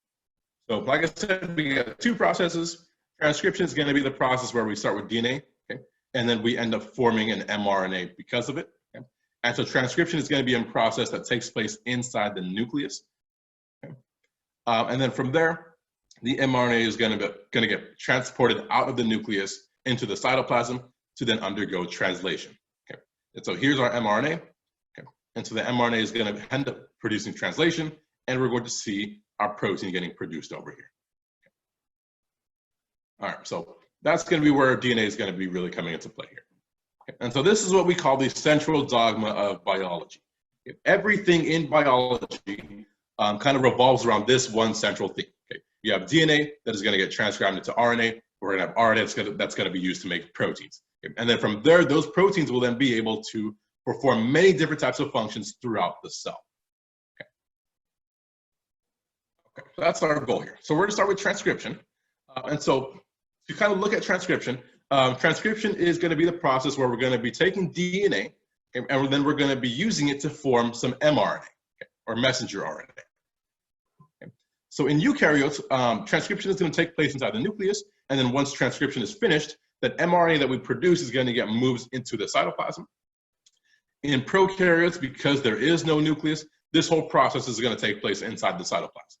So like I said, we got two processes. Transcription is going to be the process where we start with DNA, okay, and then we end up forming an mRNA because of it. Okay. And so transcription is going to be a process that takes place inside the nucleus. Okay. And then from there, the mRNA is going to get transported out of the nucleus into the cytoplasm to then undergo translation. Okay. And so here's our mRNA. Okay. And so the mRNA is going to end up producing translation, and we're going to see our protein getting produced over here. Okay. All right, so that's going to be where DNA is going to be really coming into play here. Okay. And so this is what we call the central dogma of biology. Okay. Everything in biology kind of revolves around this one central theme. Okay. You have DNA that is going to get transcribed into RNA. We're going to have RNA that's going to be used to make proteins. Okay. And then from there, those proteins will then be able to perform many different types of functions throughout the cell. Okay. Okay. So that's our goal here. So we're going to start with transcription. And so to kind of look at transcription, transcription is going to be the process where we're going to be taking DNA, okay, and then we're going to be using it to form some mRNA, okay, or messenger RNA. So in eukaryotes, transcription is going to take place inside the nucleus, and then once transcription is finished, that mRNA that we produce is going to get moved into the cytoplasm. In prokaryotes, because there is no nucleus, this whole process is going to take place inside the cytoplasm.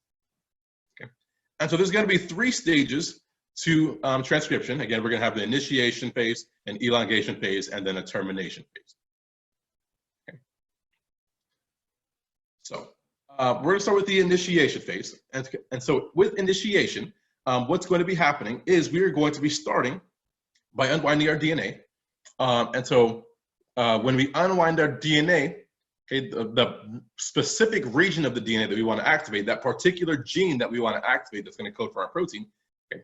Okay. And so there's going to be three stages to transcription. Again, we're going to have the initiation phase, an elongation phase, and then a termination phase. Okay. So we're going to start with the initiation phase. And so with initiation, what's going to be happening is we are going to be starting by unwinding our DNA. And so when we unwind our DNA, okay, the specific region of the DNA that we want to activate, that particular gene that we want to activate that's going to code for our protein, okay,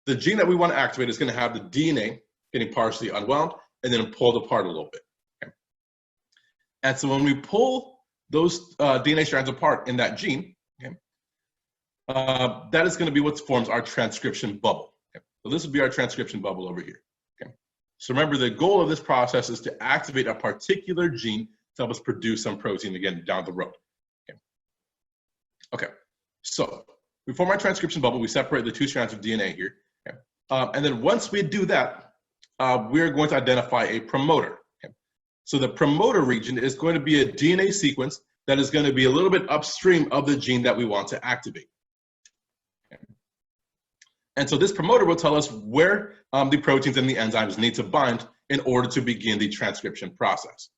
the gene that we want to activate is going to have the DNA getting partially unwound and then pulled apart a little bit. Okay. And so when we pull those DNA strands apart in that gene, okay, that is going to be what forms our transcription bubble. Okay. So this would be our transcription bubble over here. Okay. So remember, the goal of this process is to activate a particular gene to help us produce some protein again down the road. Okay. Okay. So we form our transcription bubble. We separate the two strands of DNA here. Okay. And then once we do that, we're going to identify a promoter. So the promoter region is going to be a DNA sequence that is going to be a little bit upstream of the gene that we want to activate. And so this promoter will tell us where the proteins and the enzymes need to bind in order to begin the transcription process.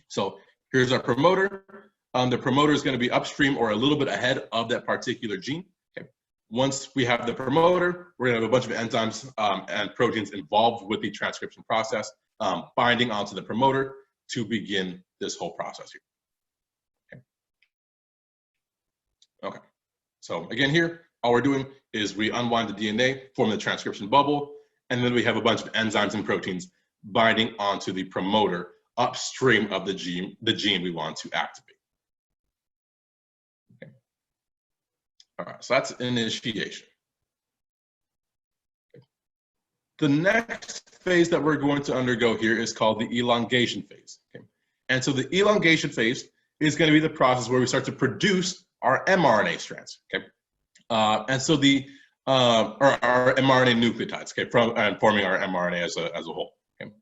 So here's our promoter. The promoter is going to be upstream or a little bit ahead of that particular gene. Okay. Once we have the promoter, we're going to have a bunch of enzymes and proteins involved with the transcription process, binding onto the promoter to begin this whole process here. Okay. So again here, all we're doing is we unwind the DNA, form the transcription bubble, and then we have a bunch of enzymes and proteins binding onto the promoter upstream of the gene we want to activate. Okay. All right, so that's initiation. Okay. The next phase that we're going to undergo here is called the elongation phase. Okay. And so the elongation phase is going to be the process where we start to produce our mRNA strands. Okay. And so the our mRNA nucleotides, okay, forming our mRNA as a whole. Okay.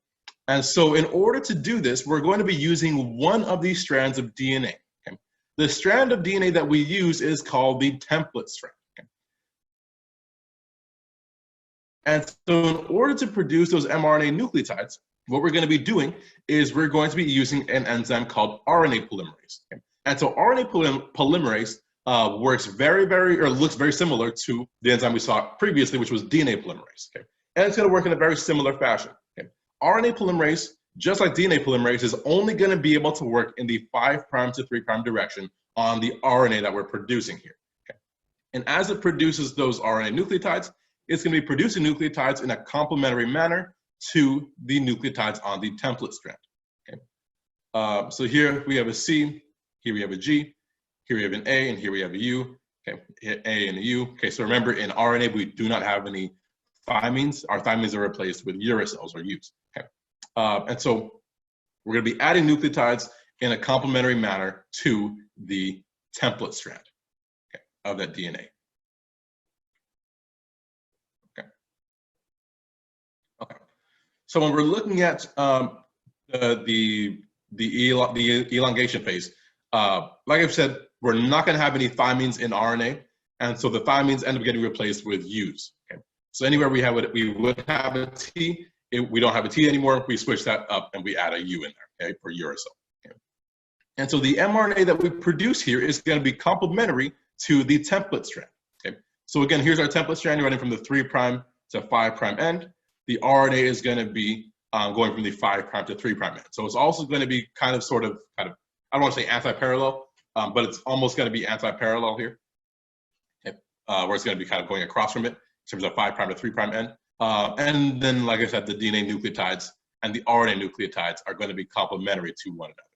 And so in order to do this, we're going to be using one of these strands of DNA. Okay. The strand of DNA that we use is called the template strand. Okay. And so in order to produce those mRNA nucleotides, what we're going to be doing is we're going to be using an enzyme called RNA polymerase. Okay. And so RNA polymerase looks very similar to the enzyme we saw previously, which was DNA polymerase. Okay? And it's going to work in a very similar fashion. Okay? RNA polymerase, just like DNA polymerase, is only going to be able to work in the 5' to 3' direction on the RNA that we're producing here. Okay? And as it produces those RNA nucleotides, it's going to be producing nucleotides in a complementary manner to the nucleotides on the template strand. Okay? So here we have a C, here we have a G, here we have an A, and here we have a U. Okay, A and a U. Okay, so remember in RNA, we do not have any thymines. Our thymines are replaced with uracils or U's. Okay, and so we're going to be adding nucleotides in a complementary manner to the template strand, okay, of that DNA. Okay. So when we're looking at the elongation phase, like I've said, we're not going to have any thymines in RNA, and so the thymines end up getting replaced with U's. Okay? So anywhere we would have a T, we don't have a T anymore. We switch that up and we add a U in there, okay, for uracil. Okay? And so the mRNA that we produce here is going to be complementary to the template strand. Okay? So again, here's our template strand running from the 3' to 5' end. The RNA is going to be going from the 5' to 3' end. So it's also going to be kind of, I don't want to say anti-parallel, but it's almost going to be anti-parallel here, okay, where it's going to be kind of going across from it in terms of 5' to 3' end. And then, like I said, the DNA nucleotides and the RNA nucleotides are going to be complementary to one another.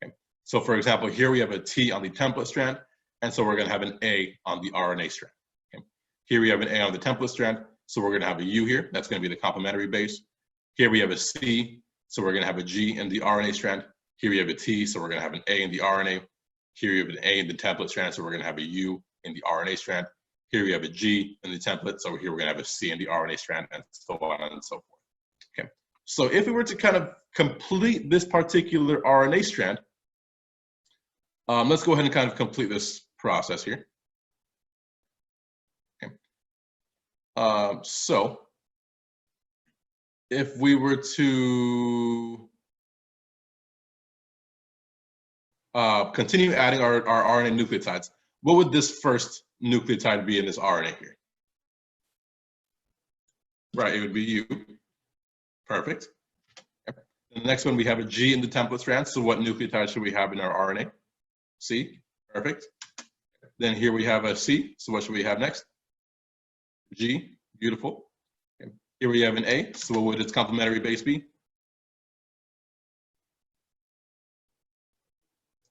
Okay? So for example, here we have a T on the template strand, and so we're going to have an A on the RNA strand. Okay? Here we have an A on the template strand, so we're going to have a U here. That's going to be the complementary base. Here we have a C, so we're going to have a G in the RNA strand. Here we have a T, so we're going to have an A in the RNA. Here we have an A in the template strand, so we're going to have a U in the RNA strand. Here we have a G in the template, so here we're going to have a C in the RNA strand, and so on and so forth. Okay. So if we were to kind of complete this particular RNA strand, let's go ahead and kind of complete this process here. Okay. So if we were to continue adding our RNA nucleotides, what would this first nucleotide be in this RNA here? Right, it would be U. Perfect. Okay. The next one, we have a G in the template strand. So what nucleotide should we have in our RNA? C. Perfect. Then here we have a C. So what should we have next? G. Beautiful. Okay. Here we have an A. So what would its complementary base be?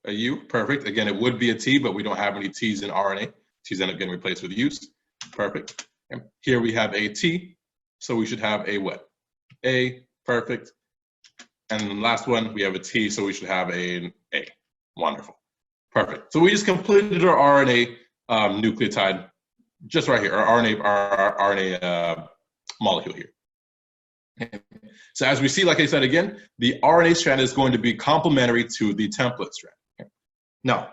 A U, perfect. Again, it would be a T, but we don't have any T's in RNA. T's end up getting replaced with U's. Perfect. And here we have a T, so we should have a what? A, perfect. And then the last one, we have a T, so we should have an A. Wonderful. Perfect. So we just completed our RNA nucleotide just right here, our RNA molecule here. Okay. So as we see, like I said again, the RNA strand is going to be complementary to the template strand. Okay. Now,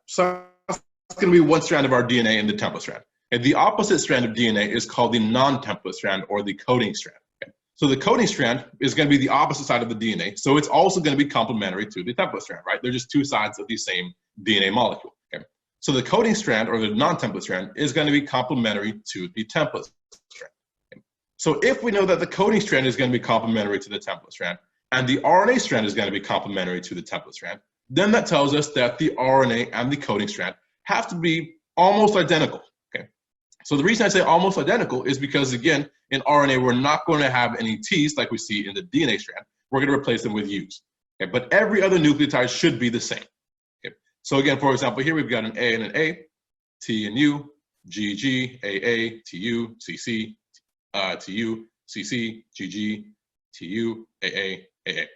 so it's going to be one strand of our DNA in the template strand. Okay, the opposite strand of DNA is called the non-template strand or the coding strand. Okay? So the coding strand is going to be the opposite side of the DNA. So it's also going to be complementary to the template strand, right? They're just two sides of the same DNA molecule. Okay? So the coding strand or the non-template strand is going to be complementary to the template strand. Okay? So if we know that the coding strand is going to be complementary to the template strand and the RNA strand is going to be complementary to the template strand, then that tells us that the RNA and the coding strand have to be almost identical. Okay? So the reason I say almost identical is because, again, in RNA, we're not going to have any T's like we see in the DNA strand. We're going to replace them with U's. Okay? But every other nucleotide should be the same. Okay? So again, for example, here we've got an A and an A, T and U, GG, AA, TU, CC, TU, CC, GG, TU, AA, AA.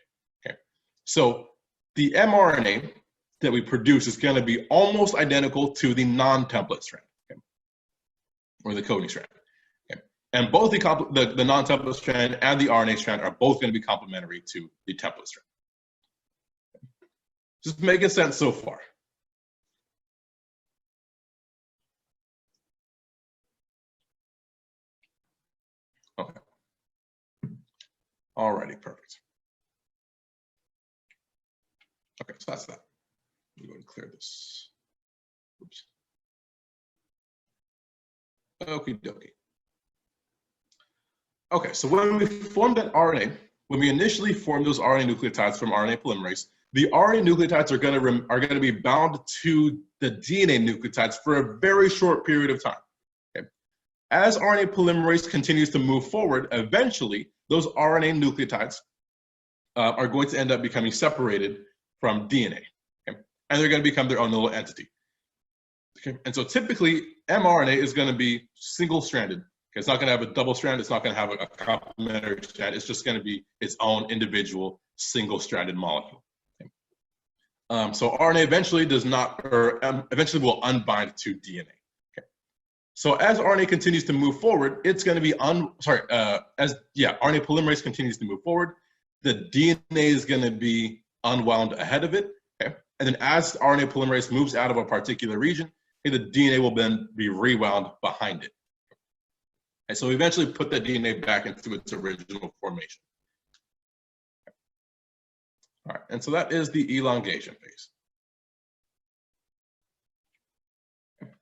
Okay? So the mRNA that we produce is going to be almost identical to the non-template strand, okay? Or the coding strand. Okay? And both the non-template strand and the RNA strand are both going to be complementary to the template strand. Just making sense so far. Okay. Alrighty, perfect. Okay, so that's that. I'm going to clear this. Oops. Okie dokie. Okay, so when we formed that RNA, when we initially formed those RNA nucleotides from RNA polymerase, the RNA nucleotides are going to be bound to the DNA nucleotides for a very short period of time. Okay? As RNA polymerase continues to move forward, eventually those RNA nucleotides are going to end up becoming separated from DNA, okay? And they're going to become their own little entity. Okay? And so typically, mRNA is going to be single-stranded. Okay? It's not going to have a double strand. It's not going to have a complementary strand. It's just going to be its own individual single-stranded molecule. Okay? So RNA eventually eventually will unbind to DNA. Okay? So as RNA continues to move forward, it's going to be RNA polymerase continues to move forward, the DNA is going to be unwound ahead of it, okay? And then as RNA polymerase moves out of a particular region, okay, the DNA will then be rewound behind it. And so we eventually put that DNA back into its original formation. Okay. All right, and so that is the elongation phase. Okay.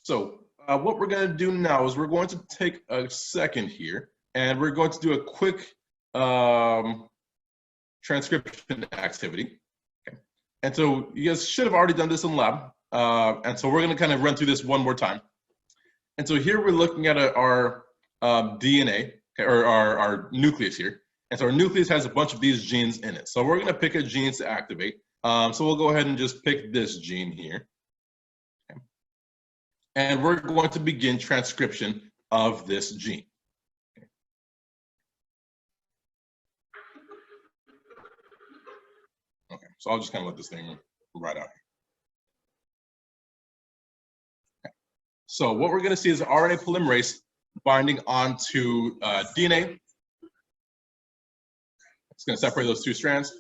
So what we're going to do now is we're going to take a second here, and we're going to do a quick transcription activity. Okay. And so you guys should have already done this in lab. And so we're going to kind of run through this one more time. And so here we're looking at our DNA, okay, or our nucleus here. And so our nucleus has a bunch of these genes in it. So we're going to pick a gene to activate. So we'll go ahead and just pick this gene here. Okay. And we're going to begin transcription of this gene. Okay, so I'll just kind of let this thing ride out here. Okay. So what we're going to see is RNA polymerase binding onto DNA. It's going to separate those two strands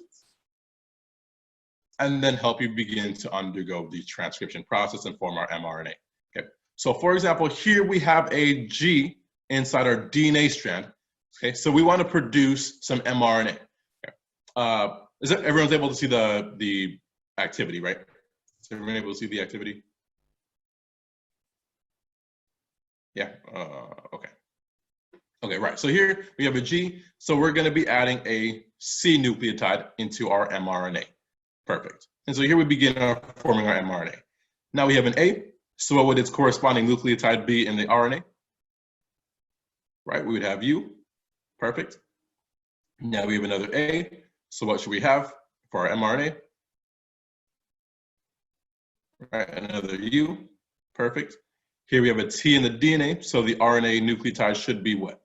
and then help you begin to undergo the transcription process and form our mRNA. Okay. So for example, here we have a G inside our DNA strand. Okay, so we want to produce some mRNA. Okay. Everyone's able to see the activity, right? Is everyone able to see the activity? Yeah, okay. Okay, right, so here we have a G, so we're gonna be adding a C nucleotide into our mRNA. Perfect. And so here we begin forming our mRNA. Now we have an A, so what would its corresponding nucleotide be in the RNA? Right, we would have U, perfect. Now we have another A, so what should we have for our mRNA? Right, another U, perfect. Here we have a T in the DNA, so the RNA nucleotide should be what?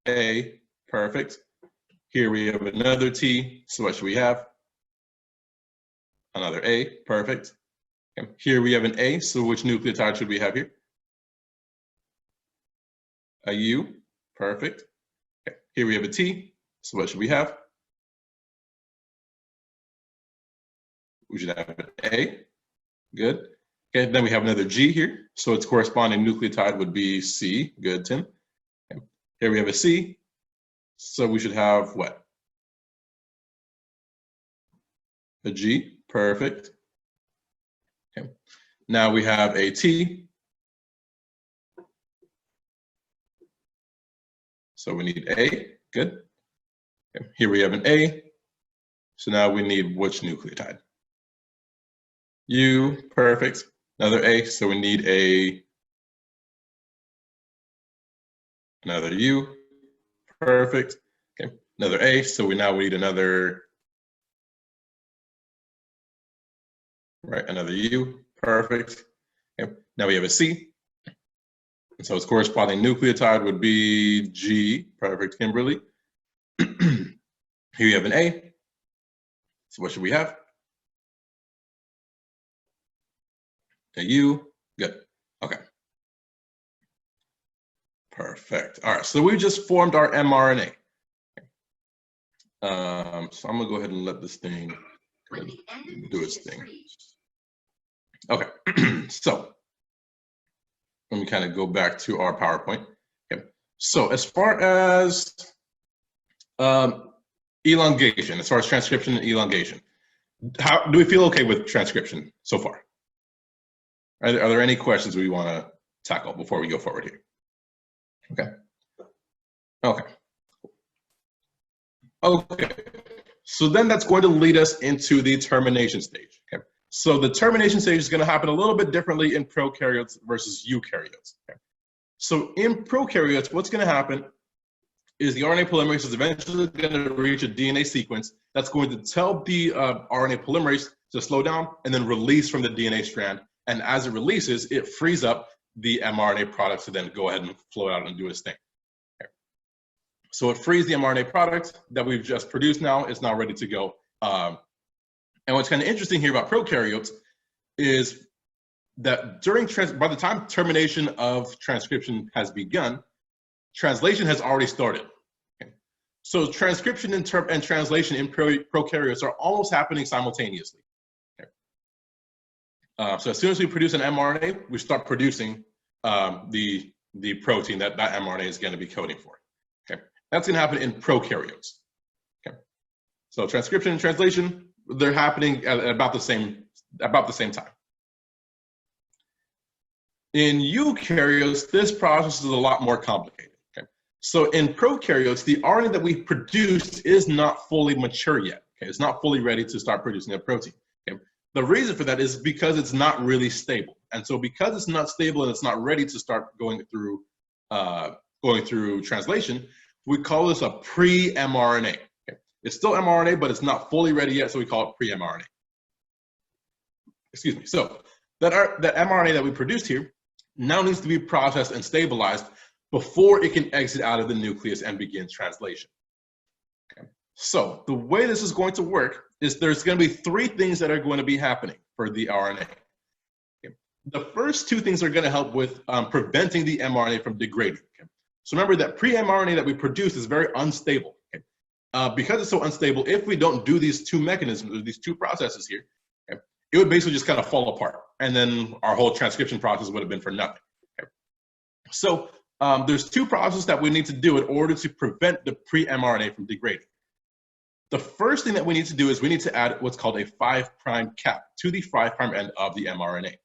A, perfect. Here we have another T, so what should we have? Another A, perfect. Okay. Here we have an A, so which nucleotide should we have here? A U, perfect. Okay. Here we have a T, so what should we have? We should have an A, good. Okay, then we have another G here. So its corresponding nucleotide would be C. Good, Tim. Okay. Here we have a C. So we should have what? A G. Perfect. Okay. Now we have a T. So we need A. Good. Okay. Here we have an A. So now we need which nucleotide? U. Perfect. Another A. So we need another U. Perfect. Okay. Another A. So we need another, right? Another U. Perfect. Okay. Now we have a C. And so its corresponding nucleotide would be G. Perfect, Kimberly. Here you have an A. So what should we have? A U. Good. Okay. Perfect. All right. So we just formed our mRNA. So I'm gonna go ahead and let this thing do its thing. Okay. So let me kind of go back to our PowerPoint. Okay. So as far as elongation, as far as transcription and elongation, how do we feel okay with transcription so far? Are there any questions we want to tackle before we go forward here? Okay. Okay. Okay. So then that's going to lead us into the termination stage. Okay. So the termination stage is going to happen a little bit differently in prokaryotes versus eukaryotes. Okay. So in prokaryotes, what's going to happen is the RNA polymerase is eventually going to reach a DNA sequence that's going to tell the RNA polymerase to slow down and then release from the DNA strand. And as it releases, it frees up the mRNA product to then go ahead and flow out and do its thing. Okay. So it frees the mRNA product that we've just produced now. It's now ready to go. And what's kind of interesting here about prokaryotes is that by the time termination of transcription has begun, translation has already started. Okay. So transcription and translation in prokaryotes are almost happening simultaneously. Okay. So as soon as we produce an mRNA, we start producing the protein that mRNA is going to be coding for. Okay. That's going to happen in prokaryotes. Okay. So transcription and translation, they're happening at about the same time. In eukaryotes, this process is a lot more complicated. Okay? So in prokaryotes, the RNA that we produced is not fully mature yet. Okay? It's not fully ready to start producing a protein. Okay? The reason for that is because it's not really stable. And so because it's not stable and it's not ready to start going through translation, we call this a pre-mRNA. Okay? It's still mRNA, but it's not fully ready yet, so we call it pre-mRNA. Excuse me. So that mRNA that we produced here now needs to be processed and stabilized before it can exit out of the nucleus and begin translation. Okay. So the way this is going to work is there's going to be three things that are going to be happening for the RNA. Okay. The first two things are going to help with preventing the mRNA from degrading. Okay. So remember that pre-mRNA that we produce is very unstable. Okay. Because it's so unstable, if we don't do these two mechanisms or these two processes here, okay, it would basically just kind of fall apart. And then our whole transcription process would have been for nothing. Okay. So there's two processes that we need to do in order to prevent the pre-mRNA from degrading. The first thing that we need to do is we need to add what's called a 5' cap to the 5' end of the mRNA.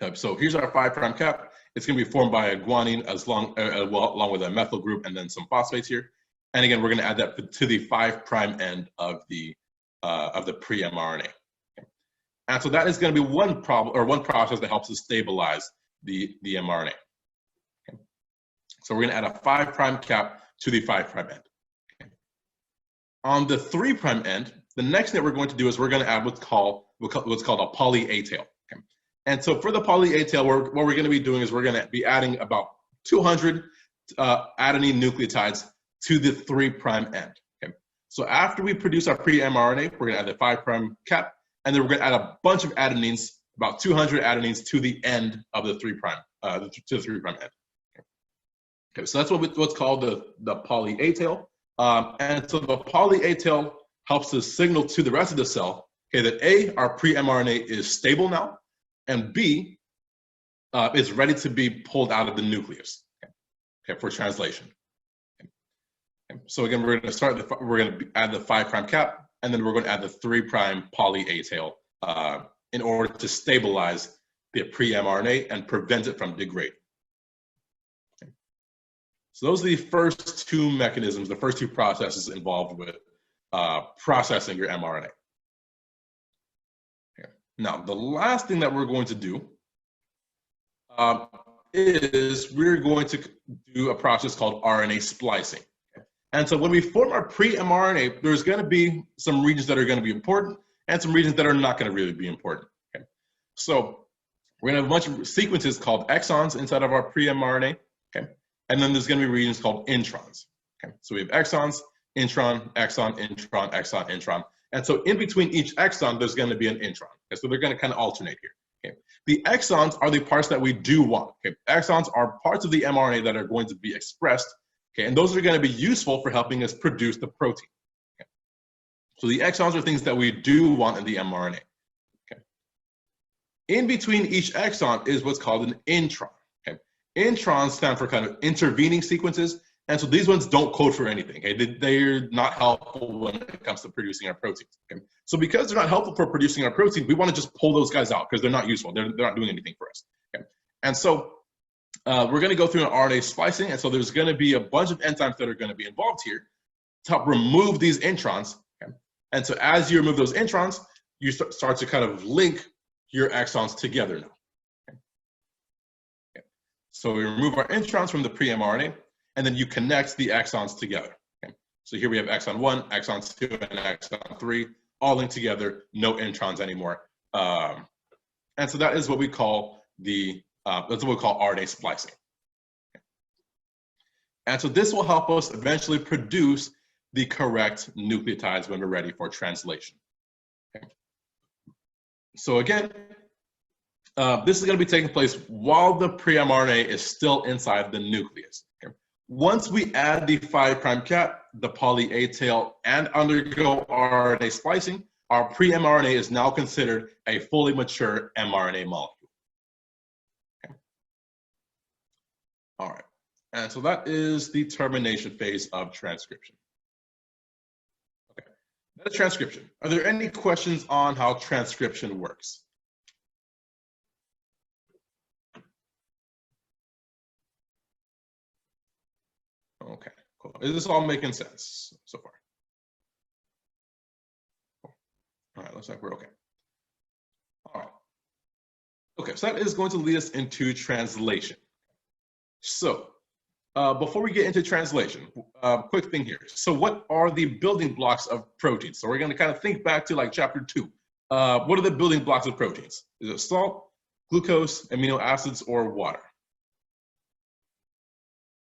Okay. So here's our 5' cap. It's going to be formed by a guanine along with a methyl group and then some phosphates here. And again, we're going to add that to the 5' end of the pre-mRNA. And so that is going to be one process that helps us stabilize the mRNA. Okay. So we're going to add a 5' cap to the 5' end. Okay. On the 3' end, the next thing that we're going to do is we're going to add what's called a poly-A tail. Okay. And so for the poly-A tail, what we're going to be doing is we're going to be adding about 200 adenine nucleotides to the 3' end. Okay. So after we produce our pre-mRNA, we're going to add the 5' cap. And then we're going to add a bunch of adenines, about 200 adenines to the end of the 3' end. Okay, so that's what's called the poly-A tail. And so the poly-A tail helps us signal to the rest of the cell, okay, that A, our pre-mRNA is stable now, and B is ready to be pulled out of the nucleus, okay, for translation. Okay. So again, we're going to add the 5' cap, and then we're going to add the 3' poly A tail in order to stabilize the pre-mRNA and prevent it from degrading. Okay. So those are the first two mechanisms, the first two processes involved with processing your mRNA. Okay. Now, the last thing that we're going to do is we're going to do a process called RNA splicing. Okay. And so when we form our pre-mRNA, there's going to be some regions that are going to be important and some regions that are not going to really be important. Okay. So we're going to have a bunch of sequences called exons inside of our pre-mRNA. Okay. And then there's going to be regions called introns. Okay. So we have exons, intron, exon, intron, exon, intron. And so in between each exon, there's going to be an intron. Okay. So they're going to kind of alternate here. Okay. The exons are the parts that we do want. Okay. Exons are parts of the mRNA that are going to be expressed. Okay. And those are going to be useful for helping us produce the protein. Okay. So the exons are things that we do want in the mRNA. Okay. In between each exon is what's called an intron. Okay. Introns stand for kind of intervening sequences. And so these ones don't code for anything. Okay? They're not helpful when it comes to producing our proteins. Okay? So because they're not helpful for producing our protein, we want to just pull those guys out because they're not useful. They're not doing anything for us. Okay? And so we're going to go through an RNA splicing. And so there's going to be a bunch of enzymes that are going to be involved here to help remove these introns. Okay? And so as you remove those introns, you start to kind of link your exons together now. Okay? Okay. So we remove our introns from the pre-mRNA, and then you connect the exons together. Okay? So here we have exon 1, exon 2, and exon 3, all linked together, no introns anymore. And so that is what we call that's what we call RNA splicing. Okay? And so this will help us eventually produce the correct nucleotides when we're ready for translation. Okay? So again, this is going to be taking place while the pre-mRNA is still inside the nucleus. Okay? Once we add the 5' cap, the poly A tail, and undergo RNA splicing, our pre-mRNA is now considered a fully mature mRNA molecule. Okay. All right, and so that is the termination phase of transcription. Okay, that's transcription. Are there any questions on how transcription works? Okay, cool. Is this all making sense so far? Cool. All right, looks like we're okay. All right. Okay, so that is going to lead us into translation. So before we get into translation, quick thing here. So what are the building blocks of proteins? So we're going to kind of think back to like chapter 2. What are the building blocks of proteins? Is it salt, glucose, amino acids, or water?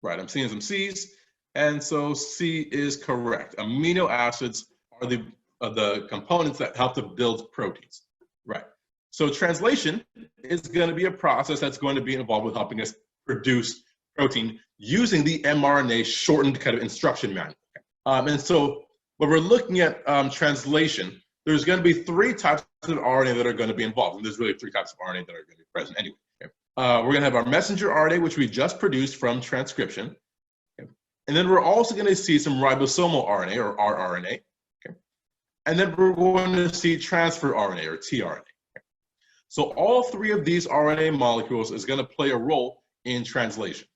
Right, I'm seeing some C's, and so C is correct. Amino acids are the components that help to build proteins. Right. So translation is going to be a process that's going to be involved with helping us produce protein using the mRNA shortened kind of instruction manual. And so when we're looking at translation, there's going to be 3 types of RNA that are going to be involved, and there's really 3 types of RNA that are going to be present anyway. We're going to have our messenger RNA, which we just produced from transcription. Okay. And then we're also going to see some ribosomal RNA, or rRNA. Okay. And then we're going to see transfer RNA, or tRNA. Okay. So all 3 of these RNA molecules is going to play a role in translation.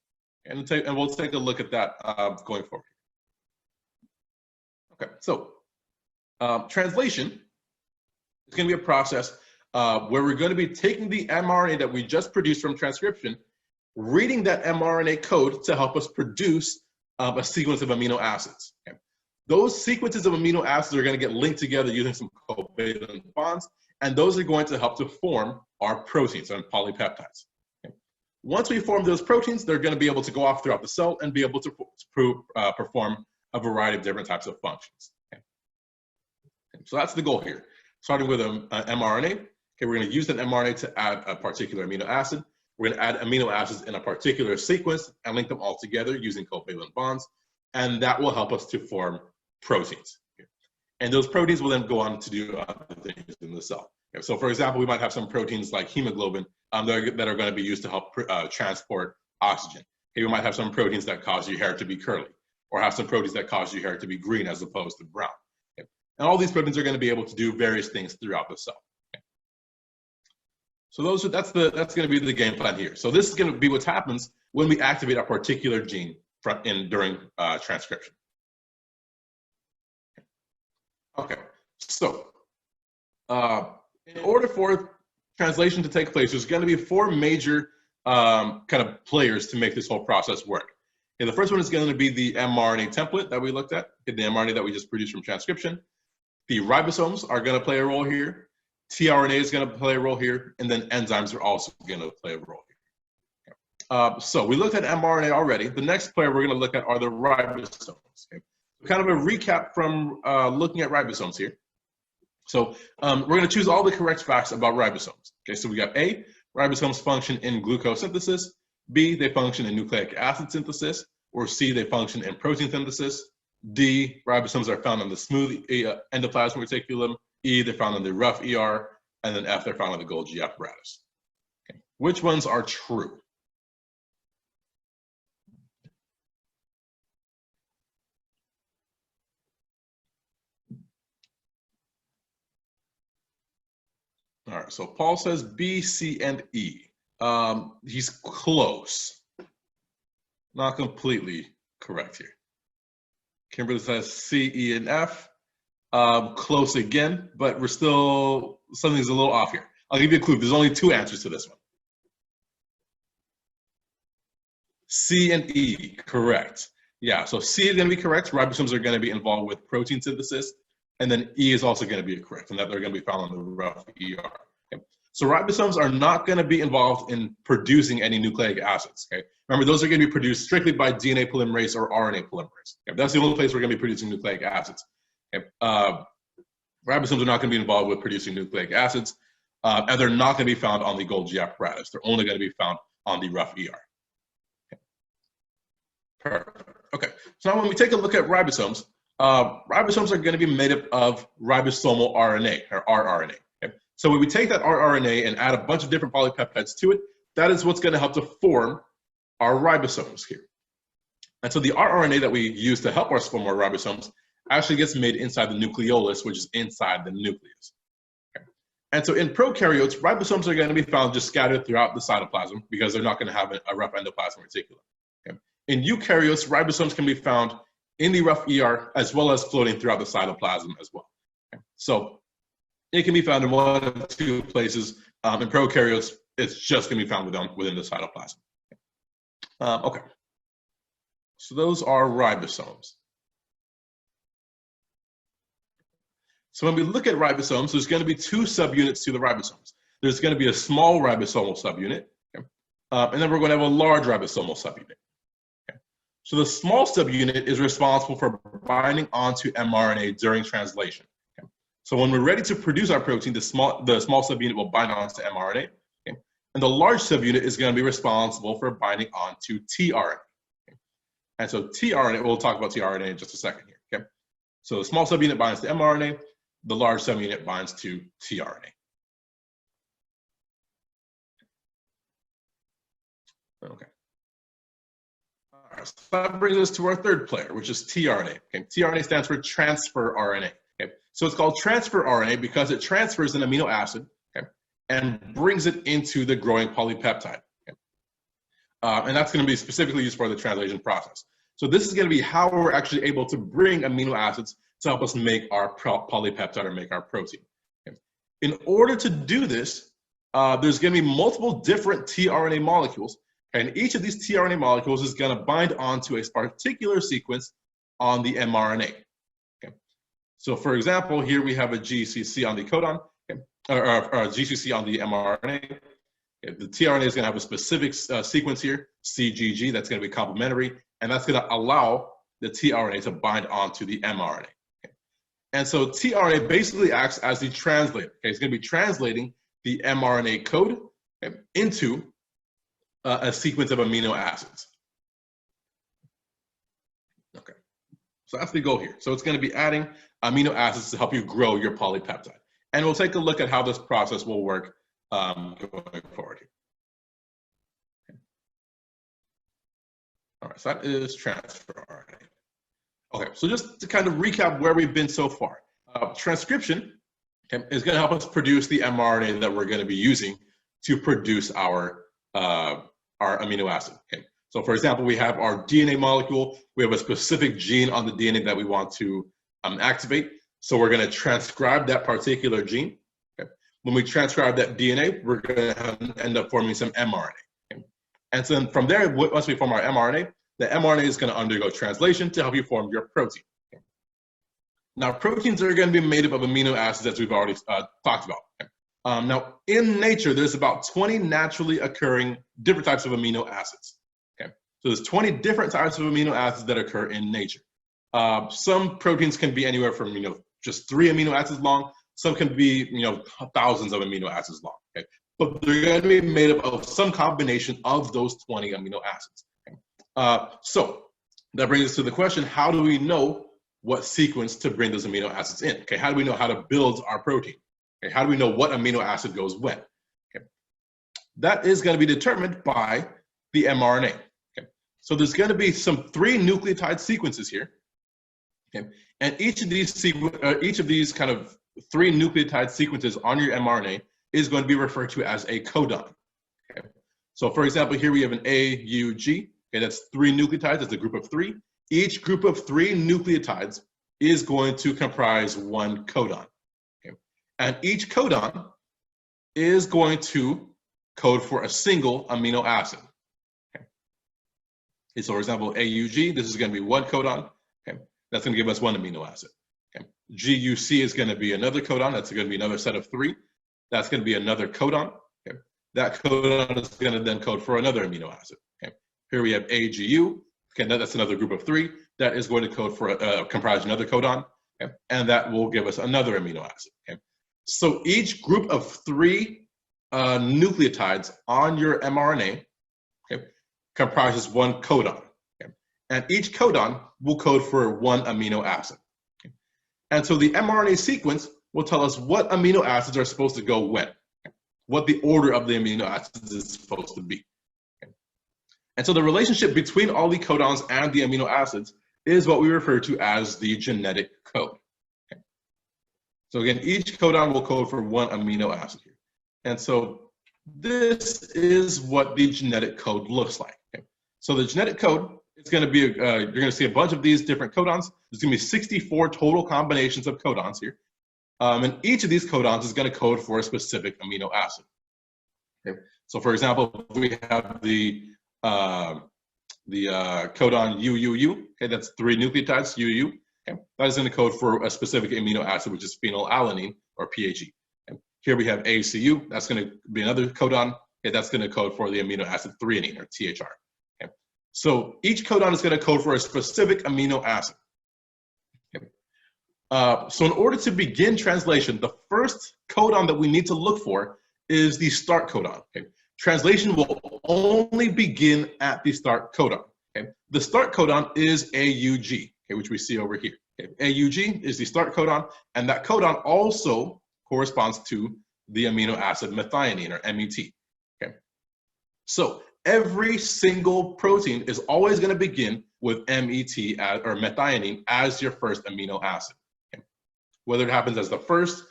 And we'll take a look at that going forward. Okay, so translation is going to be a process where we're going to be taking the mRNA that we just produced from transcription, reading that mRNA code to help us produce a sequence of amino acids. Okay? Those sequences of amino acids are going to get linked together using some covalent bonds, and those are going to help to form our proteins and polypeptides. Okay? Once we form those proteins, they're going to be able to go off throughout the cell and be able to perform a variety of different types of functions. Okay? So that's the goal here. Starting with an mRNA. Okay, we're going to use that mRNA to add a particular amino acid. We're going to add amino acids in a particular sequence and link them all together using covalent bonds. And that will help us to form proteins. Okay. And those proteins will then go on to do other things in the cell. Okay, so for example, we might have some proteins like hemoglobin that are going to be used to help transport oxygen. Okay, we might have some proteins that cause your hair to be curly, or have some proteins that cause your hair to be green as opposed to brown. Okay? And all these proteins are going to be able to do various things throughout the cell. Okay? So that's going to be the game plan here. So this is going to be what happens when we activate a particular gene during transcription. Okay, so in order for translation to take place, there's going to be 4 major kind of players to make this whole process work. Okay, the first one is going to be the mRNA template that we looked at, the mRNA that we just produced from transcription. The ribosomes are going to play a role here. tRNA is going to play a role here, and then enzymes are also going to play a role here. So we looked at mRNA already. The next player we're going to look at are the ribosomes. Okay? Kind of a recap from looking at ribosomes here. So we're going to choose all the correct facts about ribosomes. Okay, so we got A, ribosomes function in glucose synthesis. B, they function in nucleic acid synthesis. Or C, they function in protein synthesis. D, ribosomes are found on the smooth endoplasmic reticulum. E, they're found in the rough ER. And then F, they're found in the Golgi apparatus. Okay. Which ones are true? All right, so Paul says B, C, and E. He's close. Not completely correct here. Kimberly says C, E, and F. Close again, but we're still, something's a little off here. I'll give you a clue. There's only 2 answers to this one. C and E, correct. Yeah, so C is going to be correct. Ribosomes are going to be involved with protein synthesis. And then E is also going to be correct, and that they're going to be found on the rough ER. Okay? So ribosomes are not going to be involved in producing any nucleic acids. Okay? Remember, those are going to be produced strictly by DNA polymerase or RNA polymerase. Okay? That's the only place we're going to be producing nucleic acids. Okay? Ribosomes are not going to be involved with producing nucleic acids, and they're not going to be found on the Golgi apparatus. They're only going to be found on the rough ER. Okay? Perfect. Okay, so now when we take a look at ribosomes, ribosomes are going to be made up of ribosomal RNA, or rRNA. Okay? So when we take that rRNA and add a bunch of different polypeptides to it, that is what's going to help to form our ribosomes here. And so the rRNA that we use to help us form our ribosomes actually gets made inside the nucleolus, which is inside the nucleus. Okay? And so in prokaryotes, ribosomes are going to be found just scattered throughout the cytoplasm because they're not going to have a rough endoplasmic reticulum. Okay? In eukaryotes, ribosomes can be found in the rough ER as well as floating throughout the cytoplasm as well. Okay? So it can be found in 1 of 2 places. In prokaryotes, it's just going to be found within the cytoplasm. Okay, so those are ribosomes. So when we look at ribosomes, there's going to be 2 subunits to the ribosomes. There's going to be a small ribosomal subunit, okay? And then we're going to have a large ribosomal subunit. Okay? So the small subunit is responsible for binding onto mRNA during translation. Okay? So when we're ready to produce our protein, the small subunit will bind onto mRNA. Okay? And the large subunit is going to be responsible for binding onto tRNA. Okay? And so tRNA, we'll talk about tRNA in just a second here. Okay? So the small subunit binds to mRNA. The large subunit binds to tRNA. Okay. All right, so that brings us to our 3rd player, which is tRNA. Okay. tRNA stands for transfer RNA. Okay. So it's called transfer RNA because it transfers an amino acid, okay, and brings it into the growing polypeptide. Okay. And that's going to be specifically used for the translation process. So this is going to be how we're actually able to bring amino acids to help us make our polypeptide or make our protein. Okay. In order to do this, there's going to be multiple different tRNA molecules, and each of these tRNA molecules is going to bind onto a particular sequence on the mRNA. Okay. So for example, here we have a GCC on the codon, okay, or a GCC on the mRNA. Okay. The tRNA is going to have a specific sequence here, CGG, that's going to be complementary, and that's going to allow the tRNA to bind onto the mRNA. And so tRNA basically acts as the translator. Okay? It's going to be translating the mRNA code, okay, into a sequence of amino acids. Okay, so that's the goal here. So it's going to be adding amino acids to help you grow your polypeptide. And we'll take a look at how this process will work going forward here. All right, so that is transfer RNA. Okay, so just to kind of recap where we've been so far. Transcription is going to help us produce the mRNA that we're going to be using to produce our amino acid. Okay, so for example, we have our DNA molecule. We have a specific gene on the DNA that we want to activate. So we're going to transcribe that particular gene. Okay. When we transcribe that DNA, we're going to end up forming some mRNA. Okay. And so then from there, once we form our mRNA, the mRNA is going to undergo translation to help you form your protein. Okay. Now, proteins are going to be made up of amino acids, as we've already talked about. Okay. Now, in nature, there's about 20 naturally occurring different types of amino acids. Okay. So there's 20 different types of amino acids that occur in nature. Some proteins can be anywhere from, just 3 amino acids long. Some can be, thousands of amino acids long. Okay? But they're going to be made up of some combination of those 20 amino acids. Okay? So that brings us to the question, how do we know what sequence to bring those amino acids in? Okay, how do we know how to build our protein? Okay, how do we know what amino acid goes when? Okay? That is going to be determined by the mRNA. Okay? So there's going to be some 3 nucleotide sequences here. Okay. And each of these kind of 3 nucleotide sequences on your mRNA is going to be referred to as a codon. Okay. So for example, here we have an AUG. Okay, that's 3 nucleotides. That's a group of 3. Each group of 3 nucleotides is going to comprise 1 codon. Okay. And each codon is going to code for a single amino acid. Okay. So for example, AUG, this is going to be 1 codon. Okay. That's going to give us 1 amino acid. Okay. GUC is going to be another codon. That's going to be another set of 3. That's going to be another codon. Okay. That codon is going to then code for another amino acid. Okay. Here we have AGU. Okay, that's another group of 3. That is going to code for comprise another codon. Okay. And that will give us another amino acid. Okay. So each group of 3 nucleotides on your mRNA, okay, comprises 1 codon. And each codon will code for 1 amino acid. Okay. And so the mRNA sequence will tell us what amino acids are supposed to go when, okay, what the order of the amino acids is supposed to be. Okay. And so the relationship between all the codons and the amino acids is what we refer to as the genetic code. Okay. So again, each codon will code for 1 amino acid here. And so this is what the genetic code looks like. Okay. So the genetic code, it's going to be, you're going to see a bunch of these different codons. There's going to be 64 total combinations of codons here. And each of these codons is going to code for a specific amino acid. Okay. So for example, we have the codon UUU. Okay, that's 3 nucleotides, UU. Okay. That is going to code for a specific amino acid, which is phenylalanine, or PAG. Okay. Here we have ACU. That's going to be another codon. Okay, that's going to code for the amino acid threonine, or THR. So each codon is going to code for a specific amino acid. Okay. So in order to begin translation, the first codon that we need to look for is the start codon. Okay. Translation will only begin at the start codon. Okay. The start codon is AUG, okay, which we see over here. Okay. AUG is the start codon, and that codon also corresponds to the amino acid methionine, or MET. Okay. So every single protein is always going to begin with MET or methionine as your first amino acid. Okay. Whether it happens as the first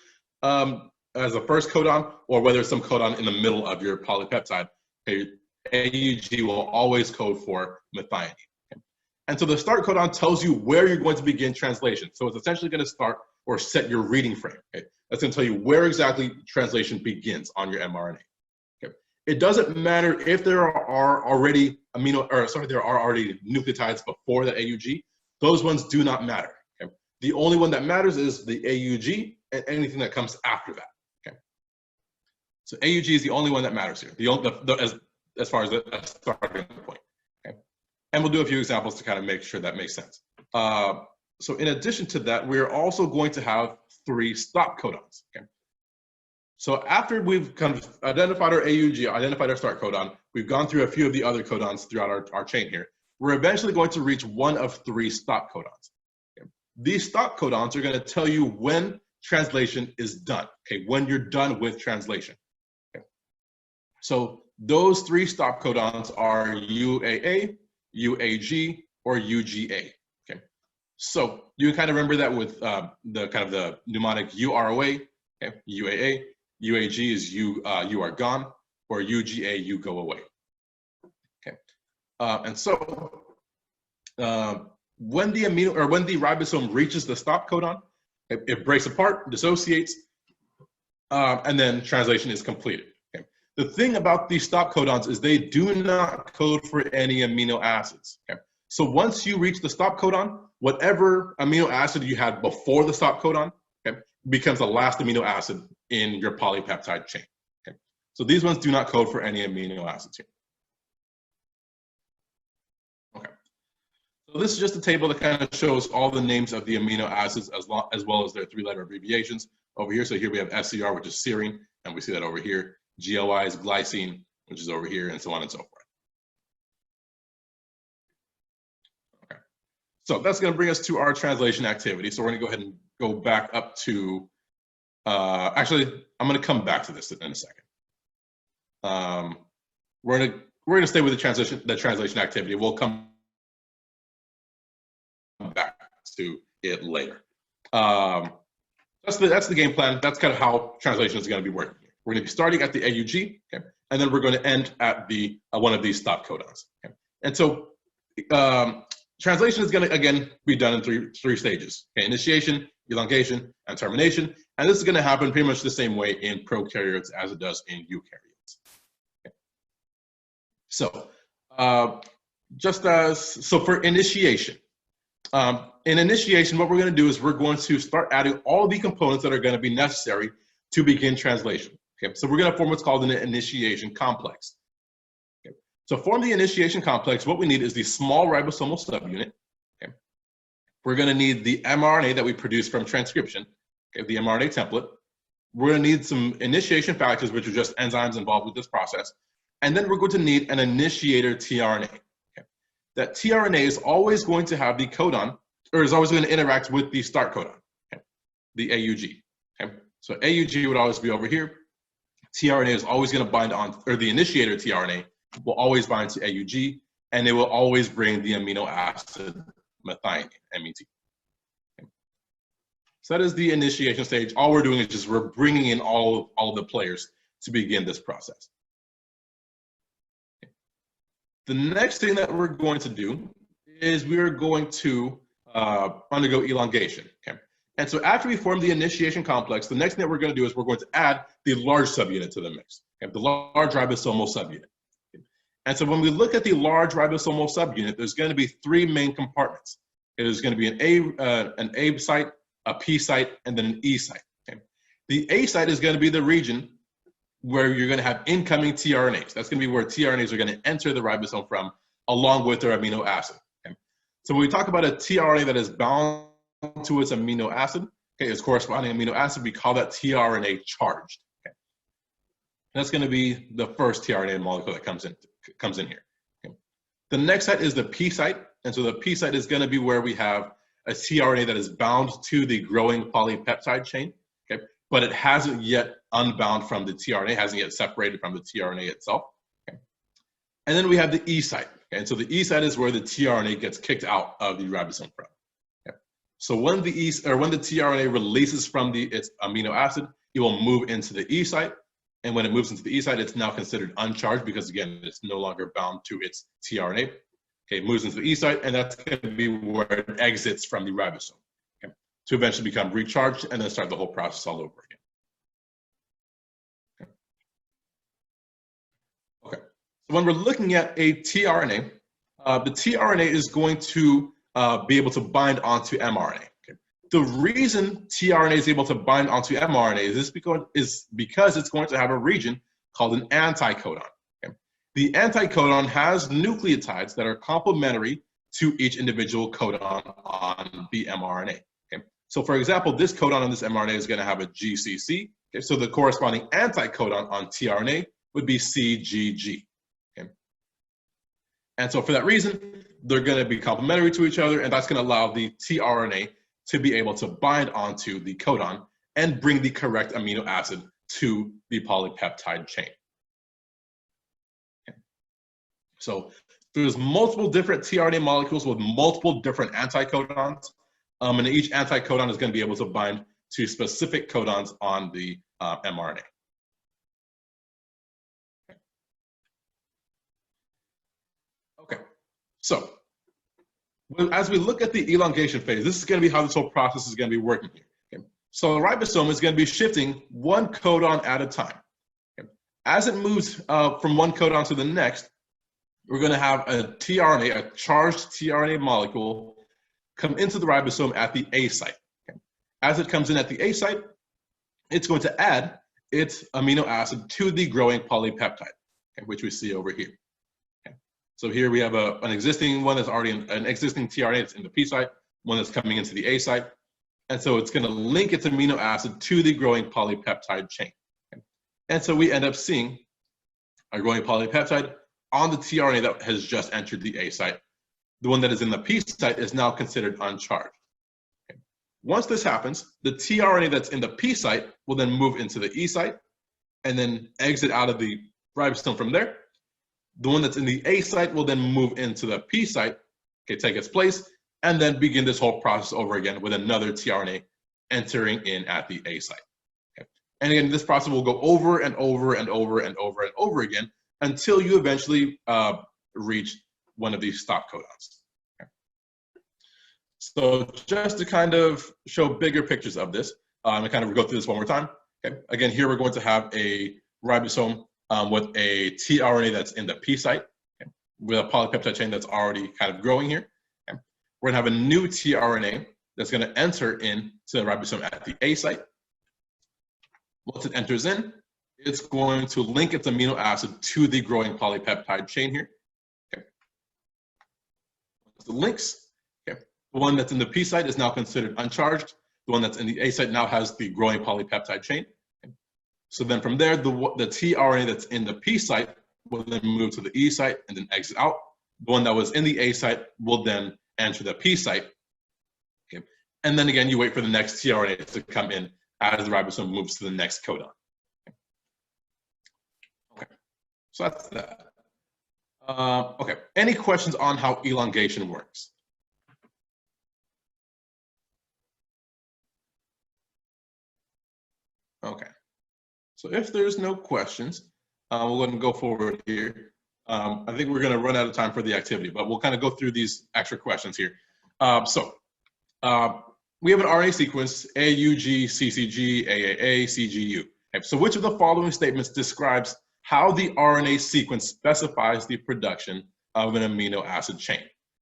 codon, or whether it's some codon in the middle of your polypeptide, okay, AUG will always code for methionine. Okay. And so the start codon tells you where you're going to begin translation. So it's essentially going to start or set your reading frame. Okay. That's going to tell you where exactly translation begins on your mRNA. It doesn't matter if there are already nucleotides before the AUG. Those ones do not matter. Okay? The only one that matters is the AUG and anything that comes after that. Okay? So AUG is the only one that matters here, as far as the starting point. Okay? And we'll do a few examples to kind of make sure that makes sense. So in addition to that, we're also going to have 3 stop codons. Okay? So after we've kind of identified our AUG, identified our start codon, we've gone through a few of the other codons throughout our chain here, we're eventually going to reach one of 3 stop codons. Okay. These stop codons are going to tell you when translation is done, okay, when you're done with translation. Okay. So those three stop codons are UAA, UAG, or UGA. Okay. So you kind of remember that with the mnemonic UROA, okay, UAA, UAG is you are gone, or UGA, you go away. Okay. And so when the ribosome reaches the stop codon, it breaks apart, dissociates, and then translation is completed. Okay. The thing about these stop codons is they do not code for any amino acids. Okay. So once you reach the stop codon, whatever amino acid you had before the stop codon, okay, becomes the last amino acid in your polypeptide chain. Okay. So these ones do not code for any amino acids here. Okay. So this is just a table that kind of shows all the names of the amino acids as well as their three-letter abbreviations over here. So here we have SCR, which is serine, and we see that over here. GLI is glycine, which is over here, and so on and so forth. Okay. So that's going to bring us to our translation activity. So we're going to go ahead and go back up to, actually, I'm going to come back to this in a second. We're going to stay with the translation activity. We'll come back to it later. That's the game plan. That's kind of how translation is going to be working. We're going to be starting at the AUG, okay, and then we're going to end at the one of these stop codons. Okay. And so translation is going to again be done in three stages: okay, initiation, elongation, and termination. And this is going to happen pretty much the same way in prokaryotes as it does in eukaryotes. Okay. So for initiation. In initiation, what we're going to do is we're going to start adding all the components that are going to be necessary to begin translation. Okay, so we're going to form what's called an initiation complex. Okay. So form the initiation complex, what we need is the small ribosomal subunit. Okay. We're going to need the mRNA that we produce from transcription, okay, the mRNA template. We're going to need some initiation factors, which are just enzymes involved with this process. And then we're going to need an initiator tRNA. That tRNA is always going to have the codon, or is always going to interact with the start codon, okay, the AUG. Okay. So AUG would always be over here. tRNA is always going to bind on, or the initiator tRNA will always bind to AUG, and it will always bring the amino acid methionine, MET. Okay. So that is the initiation stage. All we're doing is just we're bringing in all of the players to begin this process. The next thing that we're going to do is we're going to undergo elongation. Okay? And so after we form the initiation complex, the next thing that we're going to do is we're going to add the large subunit to the mix, okay? The large ribosomal subunit. Okay? And so when we look at the large ribosomal subunit, there's going to be three main compartments. There's going to be an A site, a P site, and then an E site. Okay? The A site is going to be the region where you're going to have incoming tRNAs. That's going to be where tRNAs are going to enter the ribosome from, along with their amino acid. Okay? So when we talk about a tRNA that is bound to its amino acid, okay, its corresponding amino acid, we call that tRNA charged. Okay? That's going to be the first tRNA molecule that comes in here. Okay? The next site is the P site, and so the P site is going to be where we have a tRNA that is bound to the growing polypeptide chain. Okay? But it hasn't yet unbound from the tRNA, hasn't yet separated from the tRNA itself. Okay? And then we have the E site. Okay? And so the E site is where the tRNA gets kicked out of the ribosome from. Okay? So when the tRNA releases from its amino acid, it will move into the E site. And when it moves into the E site, it's now considered uncharged because, again, it's no longer bound to its tRNA. Okay, it moves into the E site, and that's going to be where it exits from the ribosome, okay, to eventually become recharged and then start the whole process all over again. Okay, so when we're looking at a tRNA, the tRNA is going to be able to bind onto mRNA. Okay? The reason tRNA is able to bind onto mRNA is because it's going to have a region called an anticodon. Okay? The anticodon has nucleotides that are complementary to each individual codon on the mRNA. Okay? So for example, this codon on this mRNA is going to have a GCC. Okay? So the corresponding anticodon on tRNA would be CGG. Okay? And so for that reason, they're going to be complementary to each other, and that's going to allow the tRNA to be able to bind onto the codon and bring the correct amino acid to the polypeptide chain. Okay. So there's multiple different tRNA molecules with multiple different anticodons, and each anticodon is going to be able to bind to specific codons on the mRNA. Okay, so as we look at the elongation phase, this is going to be how this whole process is going to be working here. Okay? So the ribosome is going to be shifting one codon at a time. Okay? As it moves from one codon to the next, we're going to have a tRNA, a charged tRNA molecule, come into the ribosome at the A site. Okay? As it comes in at the A site, it's going to add its amino acid to the growing polypeptide, okay, which we see over here. Okay? So here we have an existing one that's already an existing tRNA that's in the P site, one that's coming into the A site. And so it's going to link its amino acid to the growing polypeptide chain. Okay? And so we end up seeing a growing polypeptide on the tRNA that has just entered the A site. The one that is in the P site is now considered uncharged. Okay. Once this happens, the tRNA that's in the P site will then move into the E site and then exit out of the ribosome from there. The one that's in the A site will then move into the P site, okay, take its place, and then begin this whole process over again with another tRNA entering in at the A site. Okay. And again, this process will go over and over and over and over and over again until you eventually reach one of these stop codons. Okay. So just to kind of show bigger pictures of this, and kind of go through this one more time. Okay. Again, here we're going to have a ribosome with a tRNA that's in the P site, okay, with a polypeptide chain that's already kind of growing here. Okay. We're going to have a new tRNA that's going to enter into the ribosome at the A site. Once it enters in, it's going to link its amino acid to the growing polypeptide chain here. Okay. The links, okay. The one that's in the P site is now considered uncharged. The one that's in the A site now has the growing polypeptide chain. Okay. So then from there, the tRNA that's in the P site will then move to the E site and then exit out. The one that was in the A site will then enter the P site. Okay. And then again, you wait for the next tRNA to come in as the ribosome moves to the next codon. So that's that. Okay, any questions on how elongation works? Okay, so if there's no questions, we're going to go forward here. I think we're going to run out of time for the activity, but we'll kind of go through these extra questions here. We have an RNA sequence, AUG, CCG, AAA, CGU. Okay, so which of the following statements describes how the RNA sequence specifies the production of an amino acid chain?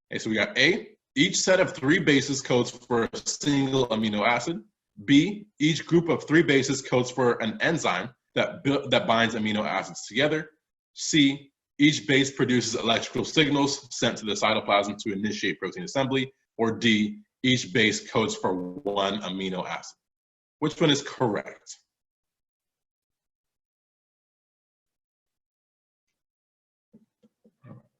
Okay, so we got A, each set of 3 bases codes for a single amino acid. B, each group of 3 bases codes for an enzyme that binds amino acids together. C, each base produces electrical signals sent to the cytoplasm to initiate protein assembly. Or D, each base codes for 1 amino acid. Which one is correct?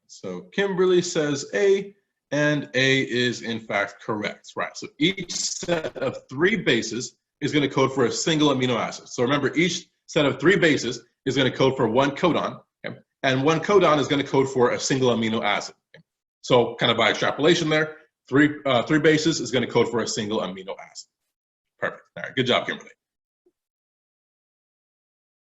So Kimberly says A, and A is in fact correct, right? So each set of 3 bases is going to code for a single amino acid. So remember, each set of 3 bases is going to code for 1 codon, okay? And 1 codon is going to code for a single amino acid. Okay? So kind of by extrapolation there, 3 bases is going to code for a single amino acid. Perfect. All right, good job, Kimberly.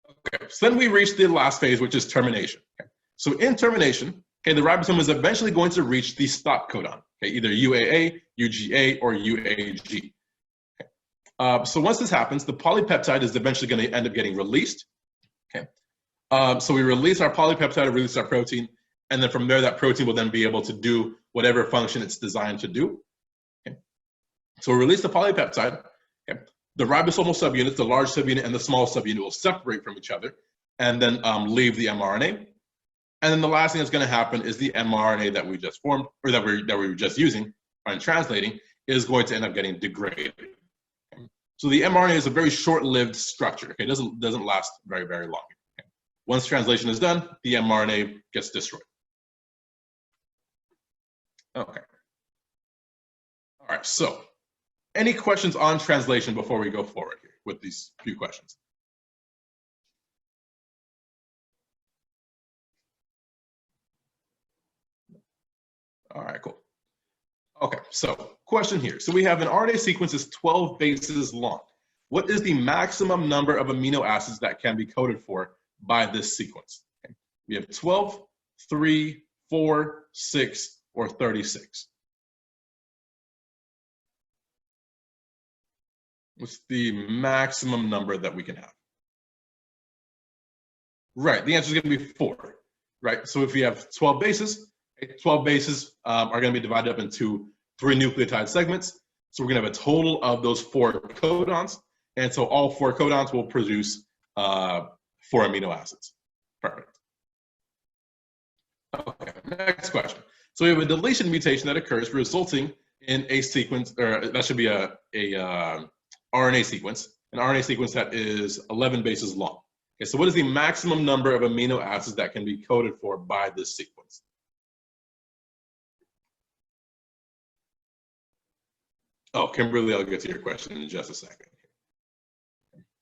Okay, so then we reach the last phase, which is termination. Okay? So in termination, okay, the ribosome is eventually going to reach the stop codon, okay, either UAA, UGA, or UAG. Okay. So once this happens, the polypeptide is eventually going to end up getting released. Okay. So we release our polypeptide, release our protein, and then from there, that protein will then be able to do whatever function it's designed to do. Okay. So we release the polypeptide. Okay. The ribosomal subunits, the large subunit and the small subunit, will separate from each other and then leave the mRNA. And then the last thing that's going to happen is the mRNA that we just formed, or that we were just using and translating, is going to end up getting degraded. Okay. So the mRNA is a very short-lived structure. Okay, it doesn't last very, very long. Okay. Once translation is done, the mRNA gets destroyed. Okay. All right. So, any questions on translation before we go forward here with these few questions. All right, cool. Okay, so question here. So we have an RNA sequence is 12 bases long. What is the maximum number of amino acids that can be coded for by this sequence? Okay. We have 12, 3, 4, 6, or 36. What's the maximum number that we can have? Right, the answer is going to be 4. Right, so if we have 12 bases, 12 bases are going to be divided up into 3 nucleotide segments. So we're going to have a total of those 4 codons. And so all 4 codons will produce 4 amino acids. Perfect. Okay, next question. So we have a deletion mutation that occurs resulting in a sequence, or that should be a RNA sequence, an RNA sequence that is 11 bases long. Okay, so what is the maximum number of amino acids that can be coded for by this sequence? Oh, Kimberly, I'll get to your question in just a second.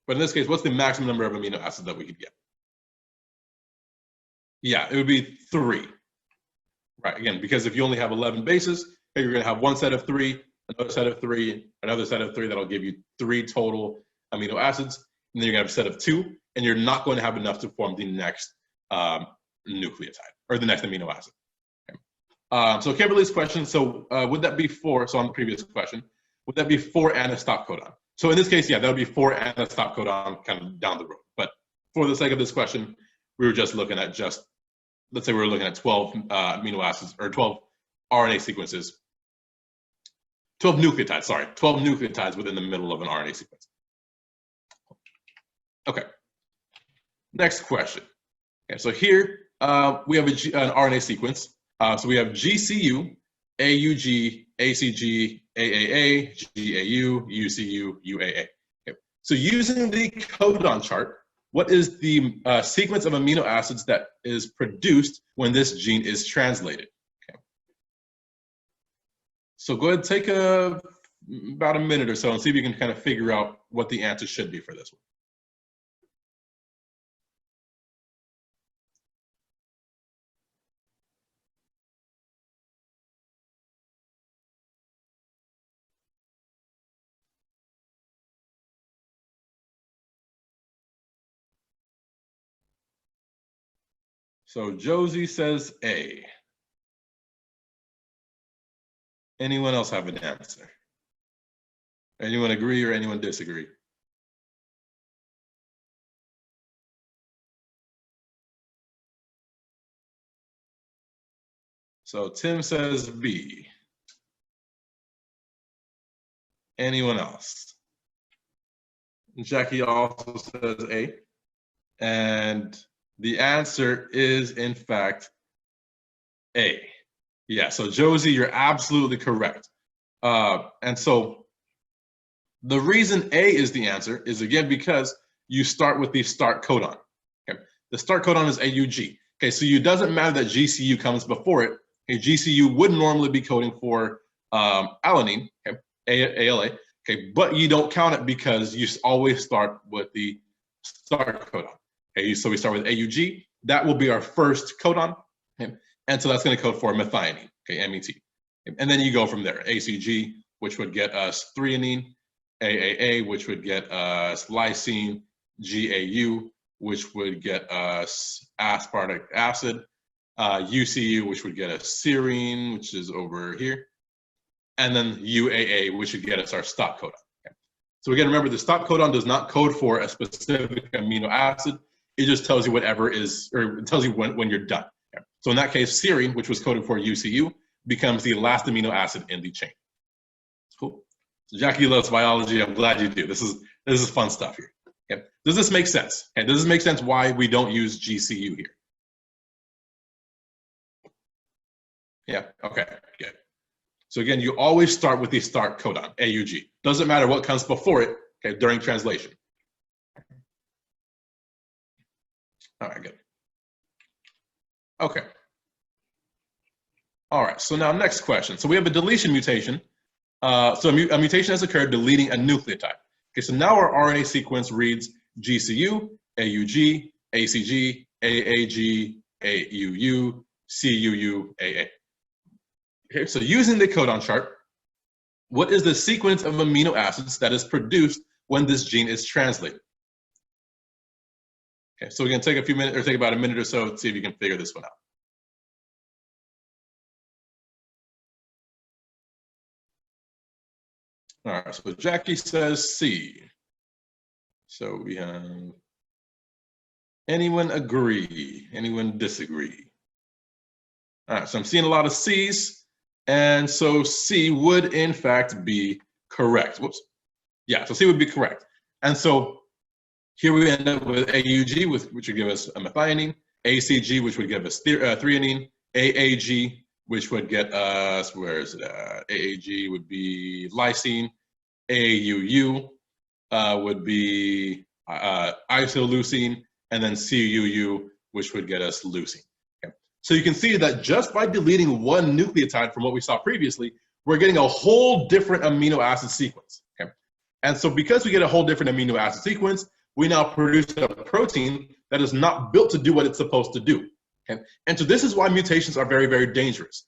But in this case, what's the maximum number of amino acids that we could get? Yeah, it would be 3. Right, again, because if you only have 11 bases, you're going to have one set of 3, another set of 3, another set of 3. That'll give you 3 total amino acids. And then you're going to have a set of 2, and you're not going to have enough to form the next nucleotide, or the next amino acid. Okay. So Kimberly's question, so would that be 4, so on the previous question, would that be 4 and a stop codon? So in this case, yeah, that would be 4 and a stop codon kind of down the road. But for the sake of this question, we were just looking at let's say we were looking at 12 amino acids, or 12 RNA sequences, 12 nucleotides, sorry, 12 nucleotides within the middle of an RNA sequence. Okay, next question. Okay, so here we have an RNA sequence. So we have GCU, AUG, ACG, AAA, GAU, UCU, UAA. Okay. So using the codon chart, what is the sequence of amino acids that is produced when this gene is translated? Okay. So go ahead and take about a minute or so and see if you can kind of figure out what the answer should be for this one. So Josie says A. Anyone else have an answer? Anyone agree or anyone disagree? So Tim says B. Anyone else? Jackie also says A. And the answer is, in fact, A. Yeah, so Josie, you're absolutely correct. And so the reason A is the answer is, again, because you start with the start codon. Okay? The start codon is AUG. Okay, so it doesn't matter that GCU comes before it. Okay, GCU would normally be coding for alanine, okay? ALA, okay, but you don't count it because you always start with the start codon. Okay, so we start with AUG. That will be our first codon, okay? And so that's going to code for methionine, okay, MET. And then you go from there. ACG, which would get us threonine, AAA, which would get us lysine, GAU, which would get us aspartic acid, UCU, which would get us serine, which is over here, and then UAA, which would get us our stop codon. Okay. So again, remember, the stop codon does not code for a specific amino acid. It just tells you whatever is, or it tells you when you're done. Okay. So in that case, serine, which was coded for UCU, becomes the last amino acid in the chain. Cool. So Jackie loves biology. I'm glad you do. This is fun stuff here. Okay. Does this make sense? Okay. Does this make sense why we don't use GCU here? Yeah, okay, good. So again, you always start with the start codon, AUG. Doesn't matter what comes before it, okay, during translation. All right, good. Okay. All right, so now next question. So we have a deletion mutation. So a mutation has occurred deleting a nucleotide. Okay, so now our RNA sequence reads GCU, AUG, ACG, AAG, AUU, CUU, AA. Okay, so using the codon chart, what is the sequence of amino acids that is produced when this gene is translated? Okay, so we're going to take a few minutes, or take about a minute or so to see if you can figure this one out. All right, so Jackie says C. So we have, anyone agree? Anyone disagree? All right, so I'm seeing a lot of C's, and so C would in fact be correct. Whoops. Yeah, so C would be correct. And so here we end up with AUG, which would give us a methionine, ACG, which would give us threonine, AAG, which would get us, where is it at? AAG would be lysine, AUU would be isoleucine, and then CUU, which would get us leucine. Okay. So you can see that just by deleting one nucleotide from what we saw previously, we're getting a whole different amino acid sequence. Okay. And so because we get a whole different amino acid sequence, we now produce a protein that is not built to do what it's supposed to do. Okay. And so this is why mutations are very, very dangerous.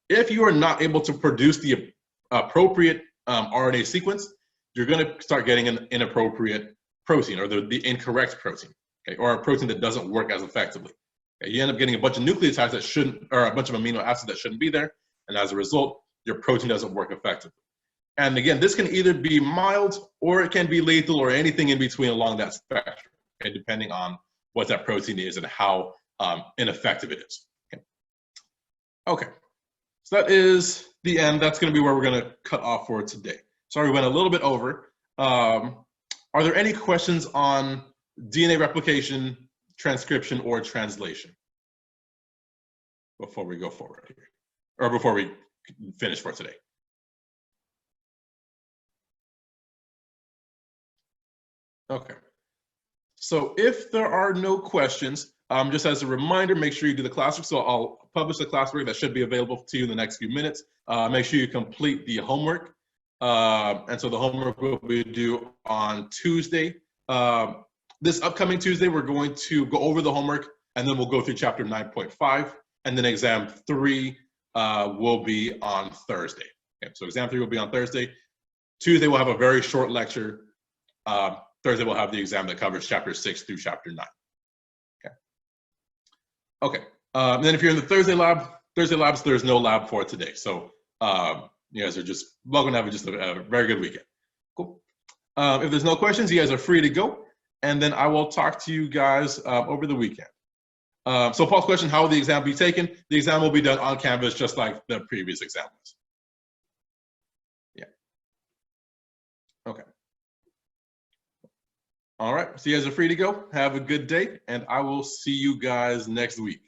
If you are not able to produce the appropriate RNA sequence, you're going to start getting an inappropriate protein, or the incorrect protein, okay, or a protein that doesn't work as effectively. Okay, you end up getting a bunch of nucleotides that shouldn't, or a bunch of amino acids that shouldn't be there, and as a result, your protein doesn't work effectively. And again, this can either be mild, or it can be lethal, or anything in between along that spectrum, okay, depending on what that protein is and how ineffective it is. Okay, so that is the end. That's going to be where we're going to cut off for today. Sorry, we went a little bit over. Are there any questions on DNA replication, transcription, or translation before we go forward here, or before we finish for today? Okay. So if there are no questions, just as a reminder, make sure you do the classwork. So I'll publish the classwork that should be available to you in the next few minutes. Make sure you complete the homework. And so the homework will be due on Tuesday. This upcoming Tuesday, we're going to go over the homework, and then we'll go through chapter 9.5, and then exam 3 will be on Thursday. Okay, so exam 3 will be on Thursday. Tuesday, we'll have a very short lecture. Thursday, we'll have the exam that covers chapter 6 through chapter 9. Okay. And then if you're in the Thursday labs, there's no lab for today. So you guys are just welcome to have just a very good weekend. Cool. If there's no questions, you guys are free to go. And then I will talk to you guys over the weekend. So Paul's question, how will the exam be taken? The exam will be done on Canvas just like the previous exam was. Yeah. Okay. All right, so you guys are free to go. Have a good day, and I will see you guys next week.